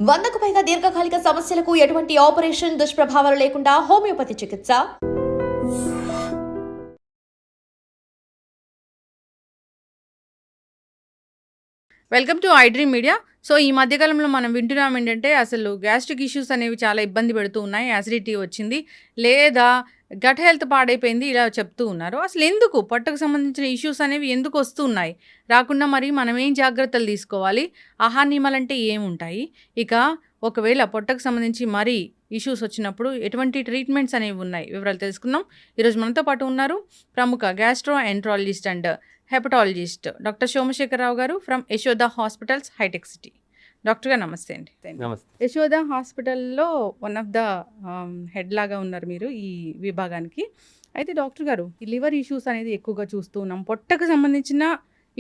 100కు పైగా దీర్ఘకాలిక సమస్యలకు ఎటువంటి ఆపరేషన్ దుష్ప్రభావాలు లేకుండా హోమియోపతి చికిత్స. Welcome to iDream media. So ఈ మధ్యకాలంలో మనం వింటున్నాం ఏంటంటే అసలు గ్యాస్ట్రిక్ ఇష్యూస్ అనేవి చాలా ఇబ్బంది పెడుతూ ఉన్నాయి. యాసిడిటీ వచ్చింది లేదా గట్ హెల్త్ పాడైపోయింది ఇలా చెప్తూ ఉన్నారు. అసలు ఎందుకు పొట్టకు సంబంధించిన ఇష్యూస్ అనేవి ఎందుకు వస్తున్నాయి, రాకుండా మరి మనం ఏం జాగ్రత్తలు తీసుకోవాలి, ఆహార నియమాలు అంటే ఏముంటాయి, ఇక ఒకవేళ పొట్టకు సంబంధించి మరీ ఇష్యూస్ వచ్చినప్పుడు ఎటువంటి ట్రీట్మెంట్స్ అనేవి ఉన్నాయి, వివరాలు తెలుసుకుందాం. ఈరోజు మనతో పాటు ఉన్నారు ప్రముఖ gastroenterologist and hepatologist doctor Somasekhara Rao garu from Yashoda hospitals, hi tech city. Doctor garu నమస్తే అండి. నమస్తే. యశోద హాస్పిటల్లో వన్ ఆఫ్ ద హెడ్ లాగా ఉన్నారు మీరు ఈ విభాగానికి. అయితే డాక్టర్ గారు, ఈ లివర్ ఇష్యూస్ అనేది ఎక్కువగా చూస్తూ ఉన్నాం, పొట్టకు సంబంధించిన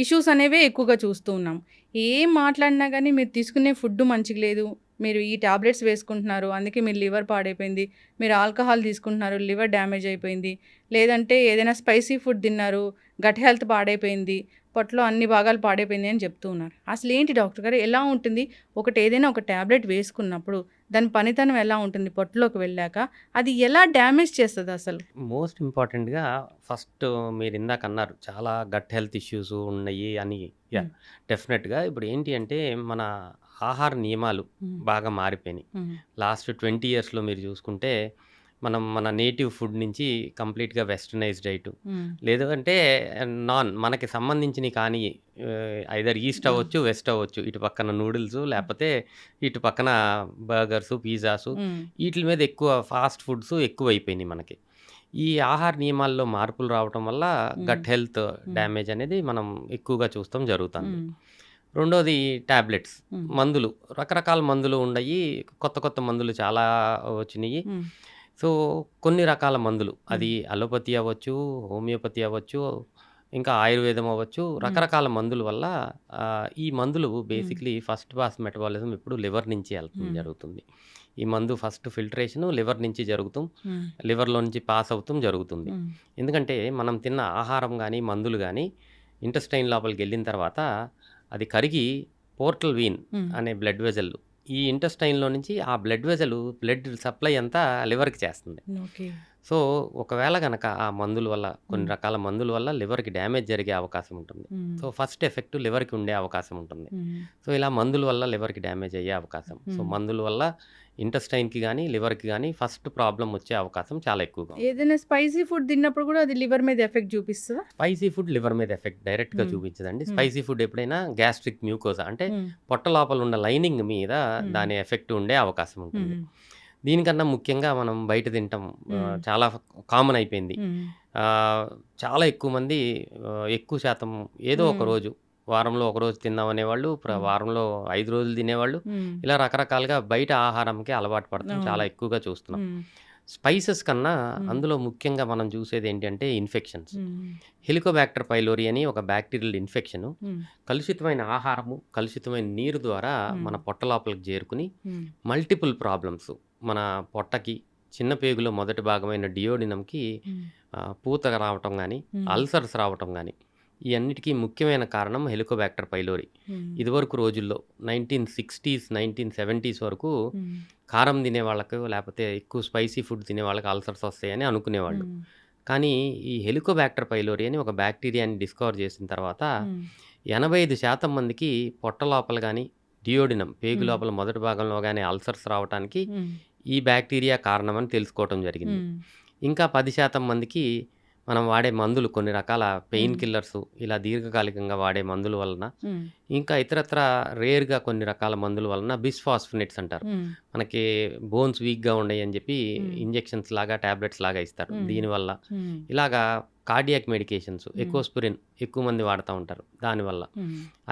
ఇష్యూస్ అనేవే ఎక్కువగా చూస్తూ ఉన్నాం. ఏం మాట్లాడినా కానీ మీరు తీసుకునే ఫుడ్ మంచిగా లేదు, మీరు ఈ టాబ్లెట్స్ వేసుకుంటున్నారు అందుకే మీరు లివర్ పాడైపోయింది, మీరు ఆల్కహాల్ తీసుకుంటున్నారు లివర్ డ్యామేజ్ అయిపోయింది, లేదంటే ఏదైనా స్పైసీ ఫుడ్ తిన్నారు గట్ హెల్త్ పాడైపోయింది, పొట్టలో అన్ని భాగాలు పాడైపోయింది అని చెప్తూ ఉన్నారు. అసలు ఏంటి డాక్టర్ గారు, ఎలా ఉంటుంది ఏదైనా ఒక టాబ్లెట్ వేసుకున్నప్పుడు దాని పనితనం ఎలా ఉంటుంది, పొట్టలోకి వెళ్ళాక అది ఎలా డ్యామేజ్ చేస్తుంది అసలు? మోస్ట్ ఇంపార్టెంట్గా ఫస్ట్ మీరు ఇందాక అన్నారు చాలా గట్ హెల్త్ ఇష్యూస్ ఉన్నాయి అని. డెఫినెట్గా ఇప్పుడు ఏంటి అంటే మన ఆహార నియమాలు బాగా మారిపోయినాయి. లాస్ట్ 20 yearsలో మీరు చూసుకుంటే మనం మన నేటివ్ ఫుడ్ నుంచి కంప్లీట్గా వెస్టర్నైజ్ డైట్, లేదంటే మనకి సంబంధించినవి కానీ ఐదర్ ఈస్ట్ అవ్వచ్చు వెస్ట్ అవ్వచ్చు, ఇటు పక్కన నూడిల్స్ లేకపోతే ఇటు పక్కన బర్గర్స్ పిజ్జాస్, వీటి మీద ఎక్కువ ఫాస్ట్ ఫుడ్స్ ఎక్కువ అయిపోయినాయి మనకి. ఈ ఆహార నియమాల్లో మార్పులు రావటం వల్ల గట్ హెల్త్ డ్యామేజ్ అనేది మనం ఎక్కువగా చూస్తాం జరుగుతుంది. రెండోది టాబ్లెట్స్, మందులు, రకరకాల మందులు ఉన్నాయి, కొత్త కొత్త మందులు చాలా వచ్చినాయి. సో కొన్ని రకాల మందులు, అది అలోపతి అవ్వచ్చు, హోమియోపతి అవ్వచ్చు, ఇంకా ఆయుర్వేదం అవ్వచ్చు, రకరకాల మందుల వల్ల ఈ మందులు బేసిక్లీ ఫస్ట్ పాస్ మెటబాలిజం ఇప్పుడు లివర్ నుంచి వెళ్తుంది జరుగుతుంది. ఈ మందు ఫస్ట్ ఫిల్టరేషన్ లివర్ నుంచి లివర్లో నుంచి పాస్ అవుతాం జరుగుతుంది. ఎందుకంటే మనం తిన్న ఆహారం కానీ మందులు కానీ ఇంటెస్టైన్ లోపలికి వెళ్ళిన తర్వాత అది కరిగి పోర్టల్ వీన్ అనే బ్లడ్ వెజల్, ఈ ఇంటెస్టైన్లో నుంచి ఆ బ్లడ్ బ్లడ్ సప్లై అంతా లివర్కి చేస్తుంది. సో ఒకవేళ కనుక ఆ మందుల వల్ల, కొన్ని రకాల మందుల వల్ల లివర్కి డ్యామేజ్ జరిగే అవకాశం ఉంటుంది. సో ఫస్ట్ ఎఫెక్ట్ లివర్కి ఉండే అవకాశం ఉంటుంది. సో ఇలా మందుల వల్ల లివర్కి డ్యామేజ్ అయ్యే అవకాశం, సో మందుల వల్ల ఇంటెస్టైన్కి కానీ లివర్కి కానీ ఫస్ట్ ప్రాబ్లం వచ్చే అవకాశం చాలా ఎక్కువగా. ఏదైనా స్పైసీ ఫుడ్ తిన్నప్పుడు కూడా అది లివర్ మీద ఎఫెక్ట్ చూపిస్తుందా? స్పైసీ ఫుడ్ లివర్ మీద ఎఫెక్ట్ డైరెక్ట్గా చూపించదండి. స్పైసీ ఫుడ్ ఎప్పుడైనా గ్యాస్ట్రిక్ మ్యూకోజా అంటే పొట్ట లోపల ఉన్న లైనింగ్ మీద దాని ఎఫెక్ట్ ఉండే అవకాశం ఉంటుంది. దీనికన్నా ముఖ్యంగా మనం బయట తింటాం చాలా కామన్ అయిపోయింది. చాలా ఎక్కువ మంది ఎక్కువ శాతం ఏదో ఒక రోజు, వారంలో ఒక రోజు తిందాం అనేవాళ్ళు, వారంలో 5 రోజులు తినేవాళ్ళు, ఇలా రకరకాలుగా బయట ఆహారంకి అలవాటు పడతాం చాలా ఎక్కువగా చూస్తున్నాం. స్పైసెస్ కన్నా అందులో ముఖ్యంగా మనం చూసేది ఏంటంటే ఇన్ఫెక్షన్స్. హెలికోబాక్టర్ పైలోరి అని ఒక బ్యాక్టీరియల్ ఇన్ఫెక్షన్ కలుషితమైన ఆహారము, కలుషితమైన నీరు ద్వారా మన పొట్ట లోపలికి చేరుకుని మల్టిపుల్ ప్రాబ్లమ్స్, మన పొట్టకి చిన్న పేగులో మొదటి భాగమైన డియోడినంకి పూత రావటం కానీ, అల్సర్స్ రావటం కానీ, ఈ అన్నిటికీ ముఖ్యమైన కారణం హెలికోబాక్టర్ పైలోరి. ఇదివరకు రోజుల్లో 1960s 1970s వరకు కారం తినే వాళ్ళకు లేకపోతే ఎక్కువ స్పైసీ ఫుడ్ తినే వాళ్ళకి అల్సర్స్ వస్తాయని అనుకునేవాళ్ళు. కానీ ఈ హెలికోబాక్టర్ పైలోరి అని ఒక బ్యాక్టీరియాని డిస్కవర్ చేసిన తర్వాత 85% మందికి పొట్ట లోపల కానీ, డియోడినం పేగు లోపల మొదటి భాగంలో కానీ అల్సర్స్ రావడానికి ఈ బ్యాక్టీరియా కారణమని తెలుసుకోవటం జరిగింది. ఇంకా 10% మందికి మనం వాడే మందులు, కొన్ని రకాల పెయిన్ కిల్లర్స్, ఇలా దీర్ఘకాలికంగా వాడే మందుల వలన, ఇంకా ఇతరత్ర రేర్గా కొన్ని రకాల మందుల వలన బిస్ఫాస్ఫినేట్స్ అంటారు, మనకి బోన్స్ వీక్గా ఉన్నాయి అని చెప్పి ఇంజెక్షన్స్ లాగా టాబ్లెట్స్ లాగా ఇస్తారు. దీనివల్ల ఇలాగా కార్డియాక్ మెడికేషన్స్, ఎకోస్పిరిన్ ఎక్కువ మంది వాడుతూ ఉంటారు, దానివల్ల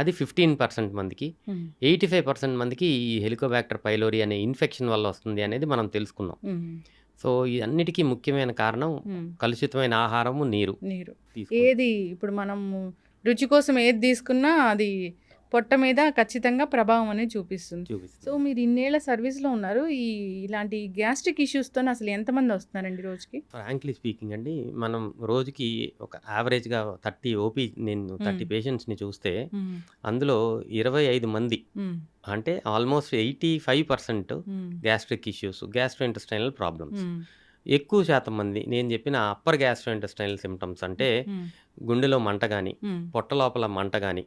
అది 15% మందికి. 85% మందికి ఈ హెలికోబాక్టర్ పైలోరి అనే ఇన్ఫెక్షన్ వల్ల వస్తుంది అనేది మనం తెలుసుకున్నాం. సో ఈ అన్నిటికీ ముఖ్యమైన కారణం కలుషితమైన ఆహారము, నీరు. ఏది ఇప్పుడు మనం రుచి కోసం ఏది తీసుకున్నా అది పొట్ట మీద ఖచ్చితంగా ప్రభావం అనేది చూపిస్తుంది. సో చూపిస్తుంది. మీరు ఇన్నేళ్ల సర్వీస్లో ఉన్నారు, ఇలాంటి గ్యాస్ట్రిక్ ఇష్యూస్తో అసలు ఎంతమంది వస్తున్నారండి రోజుకి? ఫ్రాంక్లీ స్పీకింగ్ అండి, మనం రోజుకి ఒక యావరేజ్‌గా 30 ఓపీ నేను 30 పేషెంట్స్‌ని చూస్తే, మ్మ్. అందులో 25 మంది మ్మ్. అంటే ఆల్మోస్ట్ 85% మ్మ్. Gastric issues, gastrointestinal problems. మ్మ్. ఎక్కువ శాతం మంది నేను చెప్పిన అప్పర్ గ్యాస్ట్రోఇంటెస్టైనల్ సిమ్టమ్స్ అంటే మ్మ్. గుండెలో మంట గాని, మ్మ్. పొట్ట లోపల మంట గాని,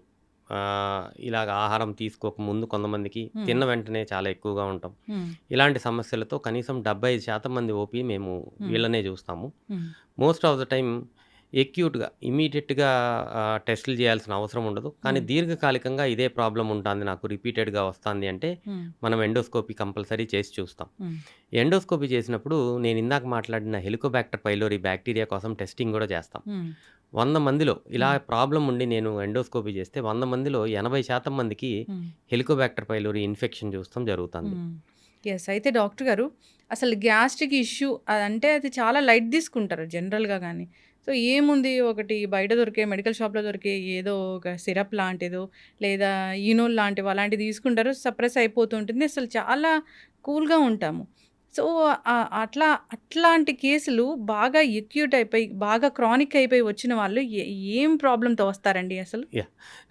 ఇలాగ ఆహారం తీసుకోక ముందు కొంతమందికి, తిన్న వెంటనే చాలా ఎక్కువగా ఉంటాం. మ్మ్. ఇలాంటి సమస్యలతో కనీసం 75% మంది ఓపీ మేము వీళ్ళనే చూస్తాము. మ్మ్. మోస్ట్ ఆఫ్ ద టైం ఎక్యూట్‌గా ఇమ్మీడియేట్‌గా టెస్టులు చేయాల్సిన అవసరం ఉండదు. కానీ దీర్ఘకాలికంగా ఇదే ప్రాబ్లమ్ ఉంటుంది, నాకు రిపీటెడ్‌గా వస్తుంది అంటే మ్మ్. మనం ఎండోస్కోపీ కంపల్సరీ చేసి చూస్తాం. మ్మ్. ఎండోస్కోపీ చేసినప్పుడు నేను ఇందాక మాట్లాడిన హెలికోబాక్టర్ పైలోరీ బ్యాక్టీరియా కోసం టెస్టింగ్ కూడా చేస్తాం. మ్మ్. 100 మందిలో ఇలా ప్రాబ్లమ్ ఉండి నేను ఎండోస్కోపీ చేస్తే 100 మందిలో 80% మందికి మ్మ్. హెలికోబాక్టర్ పైలోరీ ఇన్ఫెక్షన్ చూస్తాం జరుగుతుంది. ఎస్. అయితే డాక్టర్ గారు, అసలు గ్యాస్ట్రిక్ ఇష్యూ అదంటే అది చాలా లైట్ తీసుకుంటారు జనరల్గా. కానీ సో ఏముంది, ఒకటి బయట దొరికే మెడికల్ షాప్లో దొరికే ఏదో ఒక సిరప్ లాంటిదో లేదా ఈనోల్ లాంటివి అలాంటివి తీసుకుంటారు, సప్రెస్ అయిపోతుంటుంది, అసలు చాలా కూల్గా ఉంటాము. సో అట్లాంటి కేసులు బాగా ఎక్యూట్ అయిపోయి బాగా క్రానిక్ అయిపోయి వచ్చిన వాళ్ళు ఏం ప్రాబ్లంతో వస్తారండి అసలు?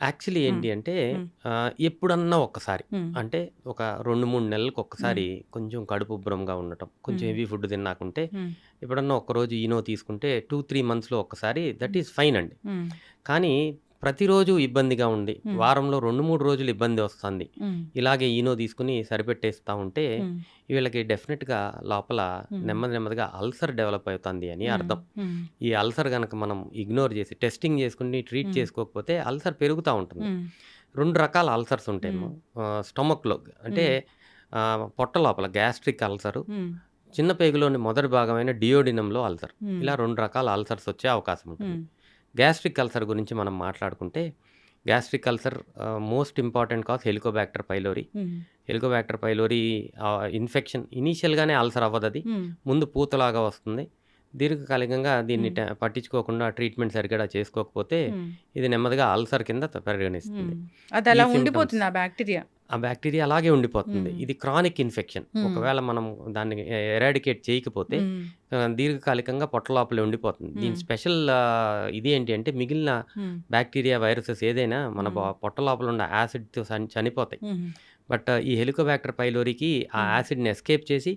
యాక్చువల్లీ ఏంటి అంటే మ్మ్. ఎప్పుడన్నా ఒక్కసారి, మ్మ్. అంటే ఒక 2-3 నెలలకు ఒక్కసారి కొంచెం కడుపు ఉబ్బరంగా ఉండటం, కొంచెం హెవీ ఫుడ్ తిన్నాకుంటే, మ్మ్. ఎప్పుడన్నా ఒక్కరోజు ఈనో తీసుకుంటే 2-3 మంత్స్‌లో ఒక్కసారి దట్ ఈస్ ఫైన్ అండి. మ్మ్. కానీ ప్రతిరోజు ఇబ్బందిగా ఉండి వారంలో 2-3 రోజులు ఇబ్బంది వస్తుంది, మ్మ్. ఇలాగే ఈనో తీసుకుని సరిపెట్టేస్తూ ఉంటే మ్మ్. వీళ్ళకి డెఫినెట్‌గా లోపల నెమ్మదిగా అల్సర్ డెవలప్ అవుతుంది అని అర్థం. మ్మ్. ఈ అల్సర్ గనక మనం ఇగ్నోర్ చేసి టెస్టింగ్ చేసుకుని ట్రీట్ చేసుకోకపోతే అల్సర్ పెరుగుతూ ఉంటుంది. మ్మ్. 2 రకాల అల్సర్స్ ఉంటాయేమో. స్టమక్‌లో అంటే పొట్ట లోపల గ్యాస్ట్రిక్ అల్సరు, మ్మ్. చిన్న పేగులోని మొదటి భాగమైన డియోడినంలో అల్సర్. మ్మ్. ఇలా 2 రకాల అల్సర్స్ వచ్చే అవకాశం ఉంటుంది. మ్మ్. గ్యాస్ట్రిక్ అల్సర్ గురించి మనం మాట్లాడుకుంటే, gastric ulcer most important cause helicobacter pylori. Hmm. Helicobacter pylori infection ఇనీషియల్‌గానే అల్సర్ అవ్వదది. మ్మ్. ముందు పూతలాగా వస్తుంది. దీర్ఘకాలికంగా దీన్ని పట్టించుకోకుండా ట్రీట్మెంట్ సరిగ్గా చేసుకోకపోతే మ్మ్. ఇది నెమ్మదిగా అల్సర్ కింద పరిగణిస్తుంది. అది అలా ఈ symptoms. ఉండిపోతుంది ఆ బ్యాక్టీరియా. ఆ బ్యాక్టీరియా అలాగే ఉండిపోతుంది. ఇది క్రానిక్ ఇన్ఫెక్షన్. ఒకవేళ మనం దాన్ని ఎరాడికేట్ చేయకపోతే దీర్ఘకాలికంగా పొట్ట లోపలే ఉండిపోతుంది. దీని స్పెషల్ ఇది ఏంటి అంటే, మిగిలిన బ్యాక్టీరియా, వైరసెస్ ఏదైనా మన పొట్ట లోపల ఉన్న యాసిడ్తో చనిపోతాయి. బట్ ఈ హెలికోబాక్టర్ పైలోరీకి ఆ యాసిడ్ని ఎస్కేప్ చేసి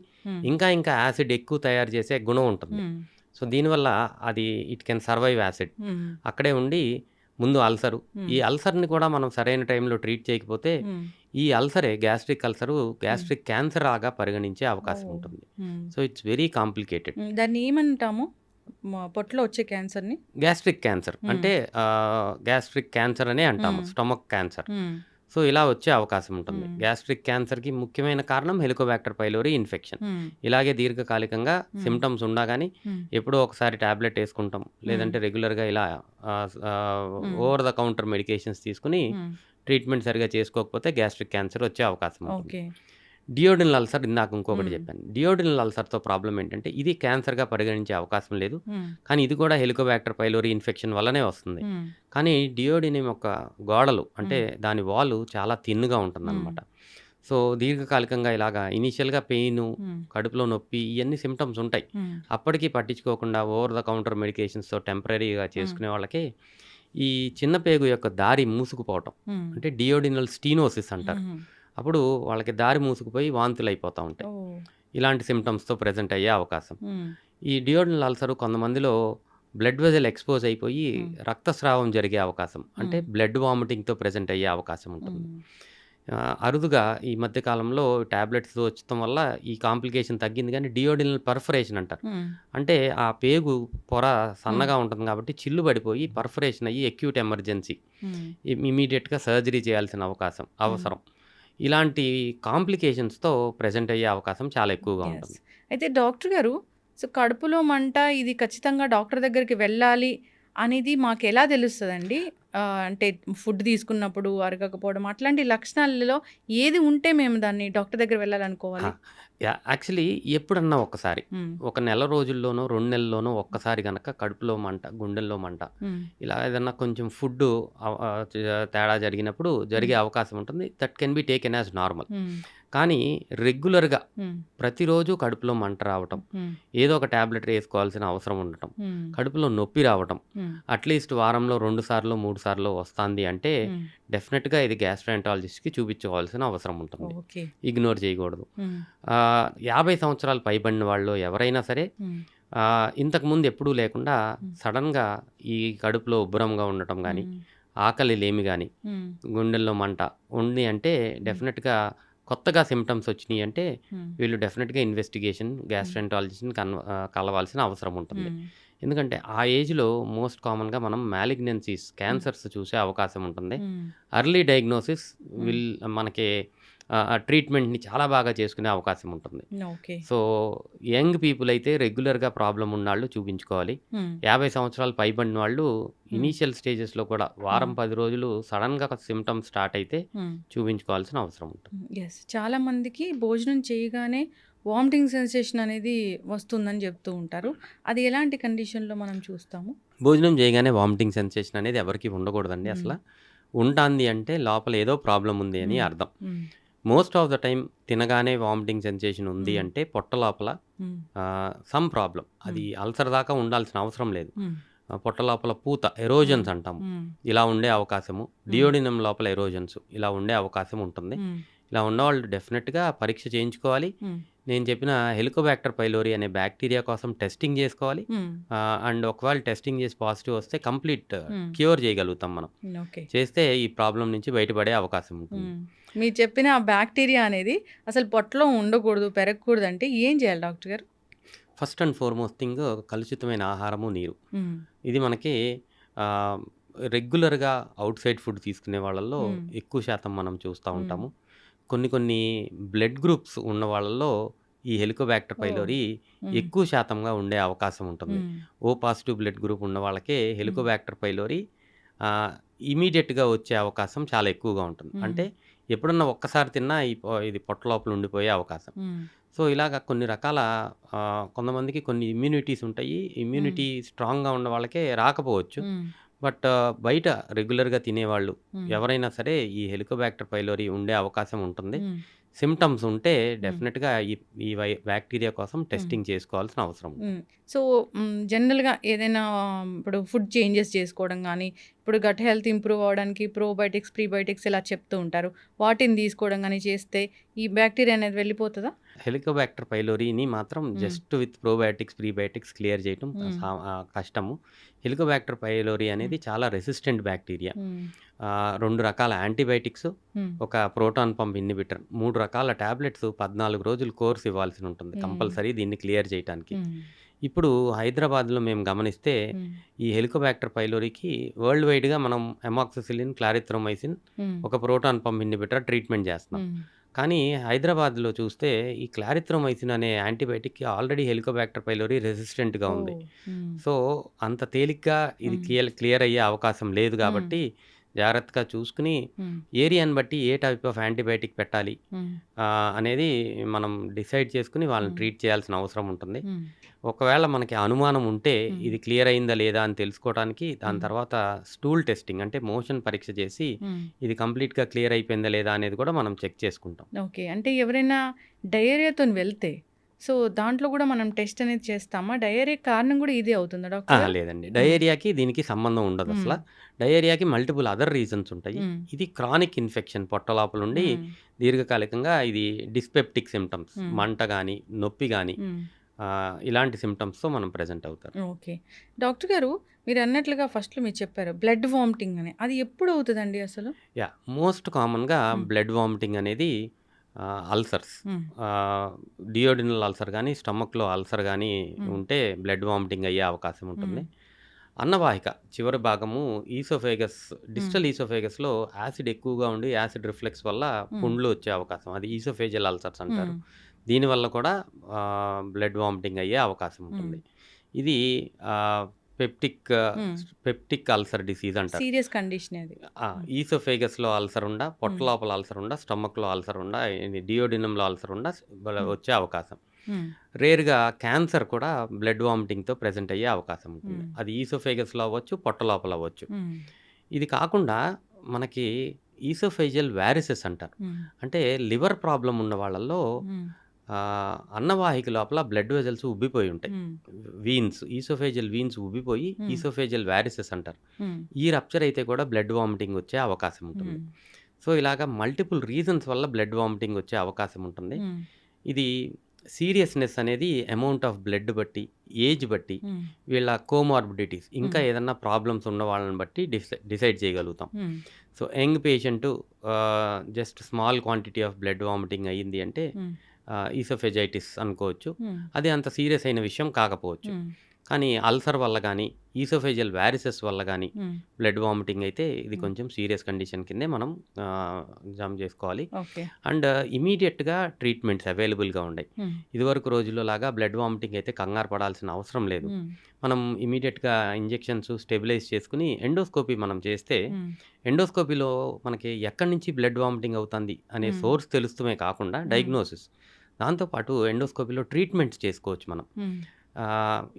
ఇంకా యాసిడ్ ఎక్కువ తయారు చేసే గుణం ఉంటుంది. సో దీనివల్ల అది ఇట్ కెన్ సర్వైవ్ యాసిడ్, అక్కడే ఉండి ముందు అల్సరు. ఈ అల్సర్ని కూడా మనం సరైన టైంలో ట్రీట్ చేయకపోతే ఈ అల్సరే గ్యాస్ట్రిక్ అల్సరు గ్యాస్ట్రిక్ క్యాన్సర్ లాగా పరిగణించే అవకాశం ఉంటుంది. So it's very complicated. దాన్ని ఏమంటాము, పొట్టలో వచ్చే క్యాన్సర్ని? గ్యాస్ట్రిక్ క్యాన్సర్ అంటే గ్యాస్ట్రిక్ క్యాన్సర్ అనే అంటాము, స్టమక్ క్యాన్సర్. సో ఇలా వచ్చే అవకాశం ఉంటుంది. గ్యాస్ట్రిక్ క్యాన్సర్కి ముఖ్యమైన కారణం హెలికోబాక్టర్ పైలోరీ ఇన్ఫెక్షన్. ఇలాగే దీర్ఘకాలికంగా సిమ్టమ్స్ ఉన్నా కానీ ఎప్పుడో ఒకసారి టాబ్లెట్ వేసుకుంటాం, లేదంటే రెగ్యులర్గా ఇలా ఓవర్ ద కౌంటర్ మెడికేషన్స్ తీసుకుని ట్రీట్మెంట్ సరిగా చేసుకోకపోతే గ్యాస్ట్రిక్ క్యాన్సర్ వచ్చే అవకాశం ఉంటుంది. డియోడినల్ అల్సర్ ఇందాక ఇంకొకటి చెప్పాను. డియోడినల్ అల్సర్తో ప్రాబ్లం ఏంటంటే, ఇది క్యాన్సర్గా పరిగణించే అవకాశం లేదు, కానీ ఇది కూడా హెలికోబాక్టర్ పైలోరీ ఇన్ఫెక్షన్ వల్లనే వస్తుంది. కానీ డియోడినం యొక్క గోడలు అంటే దాని వాలు చాలా థిన్గా ఉంటుందన్నమాట. సో దీర్ఘకాలికంగా ఇలాగా ఇనీషియల్గా పెయిన్, కడుపులో నొప్పి, ఇవన్నీ సిమ్టమ్స్ ఉంటాయి. అప్పటికీ పట్టించుకోకుండా ఓవర్ ద కౌంటర్ మెడికేషన్స్తో టెంపరీగా చేసుకునే వాళ్ళకి ఈ చిన్న పేగు యొక్క దారి మూసుకుపోవటం అంటే డియోడినల్ స్టీనోసిస్ అంటారు. అప్పుడు వాళ్ళకి దారి మూసుకుపోయి వాంతులు అయిపోతూ ఉంటాయి. ఇలాంటి సిమ్టమ్స్తో ప్రజెంట్ అయ్యే అవకాశం. ఈ డియోడినల్ అల్సర్ కొంతమందిలో బ్లడ్ వెజల్ ఎక్స్పోజ్ అయిపోయి రక్తస్రావం జరిగే అవకాశం, అంటే బ్లడ్ వామిటింగ్తో ప్రజెంట్ అయ్యే అవకాశం ఉంటుంది. అరుదుగా ఈ మధ్య కాలంలో టాబ్లెట్స్ వచ్చడం వల్ల ఈ కాంప్లికేషన్ తగ్గింది, కానీ డియోడినల్ పర్ఫరేషన్ అంటారు. అంటే ఆ పేగు పొర సన్నగా ఉంటుంది కాబట్టి చిల్లు పడిపోయి పర్ఫరేషన్ అయ్యి అక్యూట్ ఎమర్జెన్సీ, ఇమీడియట్గా సర్జరీ చేయాల్సిన అవసరం. ఇలాంటి కాంప్లికేషన్స్తో ప్రజెంట్ అయ్యే అవకాశం చాలా ఎక్కువగా ఉంటుంది. అయితే డాక్టర్ గారు, సో కడుపులో మంట ఇది ఖచ్చితంగా డాక్టర్ దగ్గరికి వెళ్ళాలి అనేది మాకు ఎలా తెలుస్తుందండి? అంటే ఫుడ్ తీసుకున్నప్పుడు అరగకపోవడం అట్లాంటి లక్షణాలలో ఏది ఉంటే మేము దాన్ని డాక్టర్ దగ్గర వెళ్ళాలనుకోవాలి? యాక్చువల్లీ ఎప్పుడన్నా ఒక్కసారి హ్మ్. ఒక నెల రోజుల్లోనో 2 నెలల్లోనో ఒక్కసారి గనక కడుపులో మంట, గుండెల్లో మంట హ్మ్. ఇలా ఏదన్నా కొంచెం ఫుడ్డు తేడా జరిగినప్పుడు జరిగే హ్మ్. అవకాశం ఉంటుంది. That can be taken as normal. హ్మ్. కానీ రెగ్యులర్‌గా హ్మ్. ప్రతిరోజు కడుపులో మంట రావటం, హ్మ్. ఏదో ఒక టాబ్లెట్ ఏసుకోవాల్సిన అవసరం ఉండటం, హ్మ్. కడుపులో నొప్పి రావటం, హ్మ్. అట్‌లీస్ట్ వారంలో 2 సార్లో, 3 సార్లో వస్తాంది అంటే హ్మ్. డెఫినిట్‌గా ఇది గ్యాస్ట్రోఎంట్రాలజిస్ట్‌కి చూపించుకోవాల్సిన అవసరం ఉంటుంది. ఓకే. ఇగ్నోర్ చేయకూడదు. హ్మ్. 50 సంవత్సరాలు పైబడిన వాళ్ళు ఎవరైనా సరే హ్మ్. ఇంతకుముందు ఎప్పుడూ లేకుండా హ్మ్. సడెన్‌గా ఈ కడుపులో ఉబ్బరంగా ఉండటం గానీ, హ్మ్. ఆకలి లేమి గానీ, హ్మ్. గుండెల్లో మంట ఉంది అంటే డెఫినిట్‌గా కొత్తగా సింప్టమ్స్ వచ్చినియి అంటే హ్మ్. వీళ్ళు డెఫినిట్‌గా ఇన్వెస్టిగేషన్ గ్యాస్ట్రోఎంట్రాలజిస్ట్‌ని కలవాల్సిన అవసరం ఉంటుంది. హ్మ్. ఎందుకంటే ఆ ఏజ్‌లో మోస్ట్ కామన్‌గా మనం మాలిగ్నెన్సీస్, హ్మ్. క్యాన్సర్స్ చూసే అవకాశం ఉంటుంది. హ్మ్. ఎర్లీ డయాగ్నోసిస్ హ్మ్. విల్ మనకి ట్రీట్మెంట్‌ని చాలా బాగా చేసుకునే అవకాశం ఉంటుంది. ఓకే. సో, యంగ్ పీపుల్ అయితే రెగ్యులర్‌గా ప్రాబ్లమ్ ఉన్నాళ్ళు చూపించుకోవాలి. హ్మ్. 50 సంవత్సరాలు పైబడిన వాళ్ళు హ్మ్. ఇనీషియల్ స్టేజెస్‌లో కూడా వారం, హ్మ్. 10 రోజులు సడెన్‌గా సింప్టమ్స్ స్టార్ట్ అయితే హ్మ్. చూపించుకోవాల్సిన అవసరం ఉంటుంది. యెస్. చాలా మందికి భోజనం చేయగానే వామిటింగ్ సెన్సేషన్ అనేది వస్తుందని చెప్తూ ఉంటారు. అది ఎలాంటి కండిషన్‌లో మనం చూస్తాము? భోజనం చేయగానే వామిటింగ్ సెన్సేషన్ అనేది ఎవరికీ ఉండకూడదండి హ్మ్. అసల. ఉంటాంది అంటే లోపల ఏదో ప్రాబ్లమ్ ఉంది అని హ్మ్. అర్థం. హ్మ్. మోస్ట్ ఆఫ్ ద టైమ్ తినగానే వామిటింగ్ సెన్సేషన్ ఉంది హ్మ్. అంటే పొట్ట లోపల హ్మ్. Some problem. అది హ్మ్. అల్సర్ దాకా ఉండాల్సిన అవసరం లేదు. హ్మ్. పొట్ట లోపల పూత హ్మ్. ఎరోజన్స్ అంటాము. హ్మ్. ఇలా ఉండే అవకాశము. హ్మ్. డియోడినం లోపల ఎరోజన్స్ ఇలా ఉండే అవకాశం ఉంటుంది. హ్మ్. ఇలా ఉన్నవాళ్ళు డెఫినిట్‌గా పరీక్ష చేయించుకోవాలి. హ్మ్. నేను చెప్పిన హెలికోబాక్టర్ పైలోరీ అనే బ్యాక్టీరియా కోసం టెస్టింగ్ చేసుకోవాలి. హ్మ్. అండ్ ఒకవేళ టెస్టింగ్ చేసి పాజిటివ్ వస్తే కంప్లీట్ హ్మ్. క్యూర్ చేయగలుగుతాం మనం. ఓకే. చేస్తే ఈ ప్రాబ్లమ్ నుంచి బయటపడే అవకాశం ఉంటుంది. హ్మ్. మీరు చెప్పిన ఆ బ్యాక్టీరియా అనేది అసలు పొట్టలో ఉండకూడదు, పెరగకూడదంటే ఏం చేయాలి డాక్టర్ గారు? ఫస్ట్ అండ్ ఫార్మోస్ట్ థింగ్ కలుషితమైన ఆహారము, నీరు. హ్మ్. ఇది మనకి ఆహ్, రెగ్యులర్‌గా ఔట్ సైడ్ ఫుడ్ తీసుకునే వాళ్ళలో హ్మ్. ఎక్కువ శాతం మనం చూస్తా హ్మ్. ఉంటాము. కొన్ని కొన్ని బ్లడ్ గ్రూప్స్ ఉన్న వాళ్ళలో ఈ హెలికోబాక్టర్ ఓహ్! పైలోరీ హ్మ్. ఎక్కువ శాతంగా ఉండే అవకాశం ఉంటుంది. హ్మ్. ఓ పాజిటివ్ బ్లడ్ గ్రూప్ ఉన్న వాళ్ళకే హ్మ్. హెలికోబాక్టర్ పైలోరీ ఆహ్, ఇమ్మీడియేట్‌గా వచ్చే అవకాశం చాలా ఎక్కువగా ఉంటుంది. హ్మ్. అంటే ఎప్పుడన్నా ఒక్కసారి తిన్నా ఇది పొట్ట లోపల ఉండిపోయే అవకాశం. హ్మ్. సో, ఇలాగ కొన్ని రకాల కొంతమందికి కొన్ని ఇమ్యూనిటీస్ ఉంటాయి. హ్మ్. ఇమ్యూనిటీ స్ట్రాంగ్‌గా ఉన్న వాళ్ళకే రాకపోవచ్చు. హ్మ్. బట్ బయట రెగ్యులర్‌గా తినేవాళ్ళు హ్మ్. ఎవరైనా సరే ఈ హెలికోబాక్టర్ పైలోరీ ఉండే అవకాశం ఉంటుంది. హ్మ్. సింప్టమ్స్ ఉంటే హ్మ్. డెఫినిట్‌గా ఈ ఈ బ్యాక్టీరియా కోసం హ్మ్. టెస్టింగ్ చేసుకోవాల్సిన అవసరం ఉంటుంది. హ్మ్. సో, జనరల్‌గా ఏదైనా ఇప్పుడు ఫుడ్ చేంజెస్ చేసుకోవడం గానీ, ఇప్పుడు గట్ హెల్త్ ఇంప్రూవ్ అవ్వడానికి ప్రోబయోటిక్స్, ప్రీబయోటిక్స్ ఇలా చెప్తూ ఉంటారు. వాటిని తీసుకోవడం గానీ చేస్తే ఈ బ్యాక్టీరియా అనేది వెళ్ళిపోతదా? హెలికోబాక్టర్ పైలోరీని మాత్రం హ్మ్. Just with probiotics, prebiotics clear చేయటం హ్మ్. కష్టము. హెలికోబాక్టర్ పైలోరీ హ్మ్. అనేది చాలా రెసిస్టెంట్ బ్యాక్టీరియా. హ్మ్. 2 రకాల యాంటీబయాటిక్స్, హ్మ్. ఒక ప్రోటాన్ పంప్ ఇన్హిబిటర్ 3 రకాల టాబ్లెట్స్ 14 రోజులు కోర్స్ ఇవ్వాల్సి ఉంటుంది హ్మ్. కంపల్సరీ దీన్ని క్లియర్ చేయటానికి. హ్మ్. ఇప్పుడు హైదరాబాద్‌లో మేము గమనిస్తే హ్మ్. ఈ హెలికోబాక్టర్ పైలోరీకి వరల్డ్ వైడ్‌గా మనం అమాక్సిసిలిన్, క్లారిథ్రోమైసిన్, హ్మ్. ఒక ప్రోటాన్ పంప్ ఇన్హిబిటర్ ట్రీట్మెంట్ చేస్తున్నాం. హ్మ్. కానీ హైదరాబాద్‌లో చూస్తే ఈ క్లారిథ్రోమైసిన్ అనే యాంటీబయాటిక్‌కి ఆల్రెడీ హెలికోబాక్టర్ పైలోరీ రెసిస్టెంట్‌గా ఉంది. ఓహ్! హ్మ్. సో, అంత తేలిగ్గా ఇది హ్మ్. క్లియర్ అయ్యే అవకాశం లేదు హ్మ్. గాబట్టి, జాగ్రత్తగా చూసుకొని హ్మ్. ఏరియాని బట్టి ఏ టైప్ ఆఫ్ యాంటీబయాటిక్ పెట్టాలి హ్మ్. అనేది మనం డిసైడ్ చేసుకొని వాళ్ళని హ్మ్. ట్రీట్ చేయాల్సిన అవసరం ఉంటుంది. హ్మ్. ఒకవేళ మనకి అనుమానం ఉంటే హ్మ్. ఇది క్లియర్ అయిందా లేదా అని తెలుసుకోవటానికి దాని హ్మ్. తర్వాత స్టూల్ టెస్టింగ్ అంటే మోషన్ పరీక్ష చేసి హ్మ్. ఇది కంప్లీట్‌గా క్లియర్ అయిపోయిందా లేదా అనేది కూడా మనం చెక్ చేసుకుంటాం. ఓకే. అంటే ఎవరైనా డయేరియాతోని వెళ్తే, సో, దాంట్లో గూడా మనం టెస్ట్ అనేది చేస్తామా? డయేరియా కారణం గూడా ఇదే అవుతుందా డాక్టర్ గారు? లేదండి. హ్మ్. డయేరియాకి దీనికి సంబంధం ఉండదసల. హ్మ్. డయేరియాకి మల్టిపుల్ అదర్ రీజన్స్ ఉంటాయి. హ్మ్. ఇది క్రానిక్ ఇన్ఫెక్షన్ పొట్ట లోపలుండి హ్మ్. దీర్ఘకాలికంగా ఇది డిస్పెప్టిక్ సింప్టమ్స్ హ్మ్. మంట గాని, నొప్పి గాని హ్మ్. ఇలాంటి సింప్టమ్స్‌తో మనం ప్రెజెంట్ అవుతారు. ఓకే. డాక్టర్ గారు మీరన్నట్లుగా ఫస్ట్‌లో మీరు చెప్పారు. బ్లడ్ వామిటింగ్ అని. అది ఎప్పుడు అవుతదండి అసలు? మోస్ట్ కామన్‌గా హ్మ్. బ్లడ్ వామిటింగ్ అనేది అల్సర్స్ హ్మ్. ఆహ్, డియోడినల్ అల్సర్ గాని, స్టమక్‌లో అల్సర్ గాని హ్మ్. ఉంటే బ్లడ్ వామిటింగ్ అయ్యే అవకాశం హ్మ్. ఉంటుంది. అన్నవాహిక చివరి భాగము ఈసోఫేగస్ హ్మ్. డిస్టల్ ఈసోఫేగస్‌లో యాసిడ్ ఎక్కువగా ఉండి యాసిడ్ రిఫ్లెక్స్ వల్ల హ్మ్. పుండ్లు వచ్చే అవకాశం. అది ఈసోఫేజియల్ అల్సర్స్ హ్మ్. అంటారు. దీనివల్ల కూడా బ్లడ్ వామిటింగ్ అయ్యే అవకాశం హ్మ్. ఉంటుంది. ఇది ఆహ్, హ్మ్. పెప్టిక్ అల్సర్ డిసీజ్ అంటారు. సీరియస్ కండిషన్ అది. ఈసోఫేగస్లో అల్సర్ ఉండా, పొట్ట హ్మ్. లోపల అల్సర్ ఉండా, స్టమక్లో అల్సర్ ఉండా, డియోడినంలో అల్సర్ ఉండా హ్మ్. వచ్చే అవకాశం. హ్మ్. రేర్గా క్యాన్సర్ కూడా బ్లడ్ వామిటింగ్తో ప్రెజెంట్ అయ్యే అవకాశం ఉంటుంది. హ్మ్. అది ఈసోఫేగస్లో అవ్వచ్చు, పొట్ట లోపల అవ్వచ్చు. హ్మ్. ఇది కాకుండా మనకి ఈసోఫేజియల్ వారిసెస్ అంటారు. హ్మ్. అంటే లివర్ ప్రాబ్లం ఉన్న వాళ్ళల్లో హ్మ్. అన్నవాహిక లోపల బ్లడ్ వెజల్స్ ఉబ్బిపోయి ఉంటాయి. హ్మ్. ఈసోఫేజియల్ వీన్స్ ఉబ్బిపోయి హ్మ్. ఈసోఫేజియల్ వారిసెస్ అంటారు. హ్మ్. ఈ రప్చర్ అయితే కూడా బ్లడ్ వామిటింగ్ వచ్చే అవకాశం ఉంటుంది. హ్మ్. సో, ఇలాగ మల్టిపుల్ రీజన్స్ వల్ల బ్లడ్ వామిటింగ్ వచ్చే అవకాశం ఉంటుంది. హ్మ్. ఇది సీరియస్‌నెస్ అనేది అమౌంట్ ఆఫ్ బ్లడ్ బట్టి, ఏజ్ బట్టి, హ్మ్. వీళ్ళ కోమార్బిడిటీస్ ఇంకా హ్మ్. ఏదన్నా ప్రాబ్లమ్స్ ఉన్న వాళ్ళని బట్టి డిసైడ్ చేయగలుగుతాం. హ్మ్. So, young patient just small quantity of blood vomiting అయ్యింది అంటే హ్మ్. ఈసోఫేజైటిస్ అనుకోవచ్చు. హ్మ్. అది అంత సీరియస్ అయిన విషయం కాకపోవచ్చు. హ్మ్. కానీ అల్సర్ వల్ల గానీ, ఈసోఫేజియల్ వారిసెస్ వల్ల గానీ హ్మ్. బ్లడ్ వామిటింగ్ అయితే ఇది హ్మ్. కొంచెం సీరియస్ కండిషన్ కిందే మనం జంప్ చేసుకోవాలి. ఓకే. అండ్ ఇమ్మీడియేట్‌గా ట్రీట్మెంట్స్ అవైలబుల్‌గా ఉన్నాయి. హ్మ్. ఇదివరకు రోజుల్లో లాగా బ్లడ్ వామిటింగ్ అయితే కంగారు పడాల్సిన అవసరం లేదు. హ్మ్. మనం ఇమ్మీడియేట్‌గా ఇంజెక్షన్స్ స్టెబిలైజ్ చేసుకొని ఎండోస్కోపీ మనం చేస్తే, హ్మ్. ఎండోస్కోపీలో మనకి ఎక్కడి నుంచి బ్లడ్ వామిటింగ్ అవుతుంది అనే హ్మ్. సోర్స్ తెలుస్తమే కాకుండా హ్మ్. డయాగ్నోసిస్. దాంతో పాటు ఎండోస్కోపీలో ట్రీట్మెంట్స్ చేసుకోవచ్చు మనం. హ్మ్.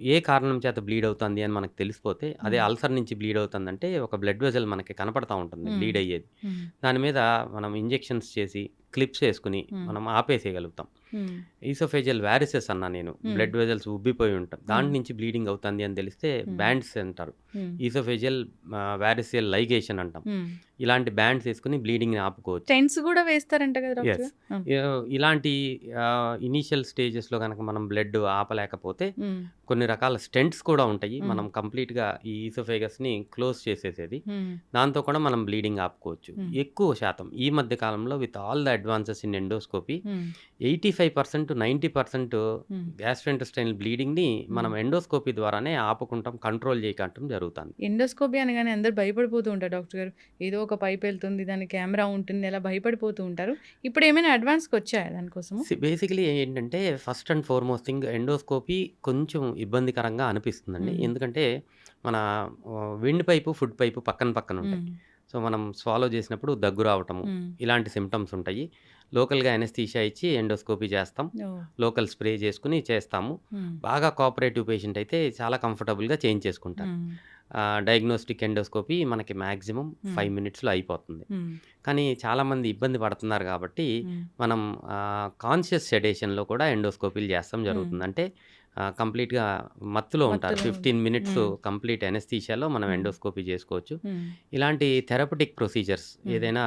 ఏ కారణం చేత బ్లీడ్ అవుతుంది అని మనకు తెలిసిపోతే, అదే హ్మ్. అల్సర్ నుంచి బ్లీడ్ అవుతుందంటే ఒక బ్లడ్ వెసెల్ మనకి కనపడతా ఉంటుంది హ్మ్. బ్లీడ్ అయ్యేది. హ్మ్. దాని మీద మనం ఇంజెక్షన్స్ చేసి, క్లిప్స్ ఏసుకొని హ్మ్. మనం ఆపేసేయగలుగుతాం. హ్మ్. ఈసోఫేజియల్ వారిసెస్ అన్నా నేను. హ్మ్. బ్లడ్ వెసెల్స్ ఉబ్బిపోయి ఉంటాం. దాంట్లో హ్మ్. నుంచి బ్లీడింగ్ అవుతుంది అని తెలిస్తే హ్మ్. బ్యాండ్స్ అంటారు. హ్మ్. ఈసోఫేజియల్ వారిసియల్ లైగేషన్ అంటాం. హ్మ్. ఇలాంటి బ్యాండ్స్ ఏసుకొని బ్లీడింగ్‌ని ఆపుకోవచ్చు. స్టెంట్స్ గూడా వేస్తారంట కదా డాక్టర్ యెస్. గారు? హ్మ్. ఇలాంటి ఇనీషియల్ స్టేజెస్‌లో గనక మనం బ్లడ్ ఆపలేకపోతే హ్మ్. కొన్ని రకాల స్టెంట్స్ కూడా ఉంటాయి. హ్మ్. మనం కంప్లీట్‌గా ఈ ఈసోఫేగస్‌ని క్లోజ్ చేసేసేది. హ్మ్. దాంతో కూడా మనం బ్లీడింగ్ ఆపుకోవచ్చు. హ్మ్. ఎక్కువ శాతం ఈ మధ్య కాలంలో with all the advances in endoscopy హ్మ్. 85% 90% హ్మ్. గ్యాస్ట్రోఇంటెస్టైనల్ బ్లీడింగ్‌ని మనం హ్మ్. ఎండోస్కోపీ ద్వారానే ఆపుకుంటాం, కంట్రోల్ చేయకంటం జరుగుతాంది. ఎండోస్కోపీ అనగానే అందరూ భయపడిపోతూ ఉంటారు డాక్టర్ గారు. ఏదో ఒక పైపెళ్తుంది, దానికి కెమెరా ఉంటుంది, అలా భయపడిపోతూ ఉంటారు. ఇప్పుడేమైనా అడ్వాన్స్‌కొచ్చాయా దానికోసము? బేసికలీ ఏంటంటే first and foremost thing endoscopy కొంచెం ఇబ్బందికరంగా అనిపిస్తుందండి. హ్మ్. ఎందుకంటే మన విండ్ పైపు, ఫుడ్ పైపు పక్కన పక్కన ఉంటాయి. హ్మ్. సో, మనం స్వాలో చేసినప్పుడు దగ్గు రావటము, హ్మ్. ఇలాంటి సింప్టమ్స్ ఉంటాయి. లోకల్‌గా అనెస్థీషియా ఇచ్చి ఎండోస్కోపీ చేస్తాం. ఓహ్! లోకల్ స్ప్రే చేసుకొని చేస్తాము. హ్మ్. బాగా కోఆపరేటివ్ పేషెంట్ అయితే చాలా కంఫర్టబుల్‌గా చేయించేసుకుంటారు. హ్మ్. డయాగ్నోస్టిక్ ఎండోస్కోపీ మనకి మాక్సిమం హ్మ్. 5 మినిట్స్‌లో అయిపోతుంది. హ్మ్. కానీ చాలామంది ఇబ్బంది పడుతున్నారు కాబట్టి హ్మ్. మనం కాన్షియస్ సెడేషన్‌లో కూడా ఎండోస్కోపీలు చేస్తాం హ్మ్. జరుగుతుంది. అంటే కంప్లీట్‌గా మత్తులో ఉంటారు. మత్తులో 15 మినిట్స్ హ్మ్. కంప్లీట్ అనెస్థీషియాలో మనం హ్మ్. ఎండోస్కోపీ చేసుకోవచ్చు. హ్మ్. ఇలాంటి థెరపటిక్ ప్రొసీజర్స్ హ్మ్. ఏదైనా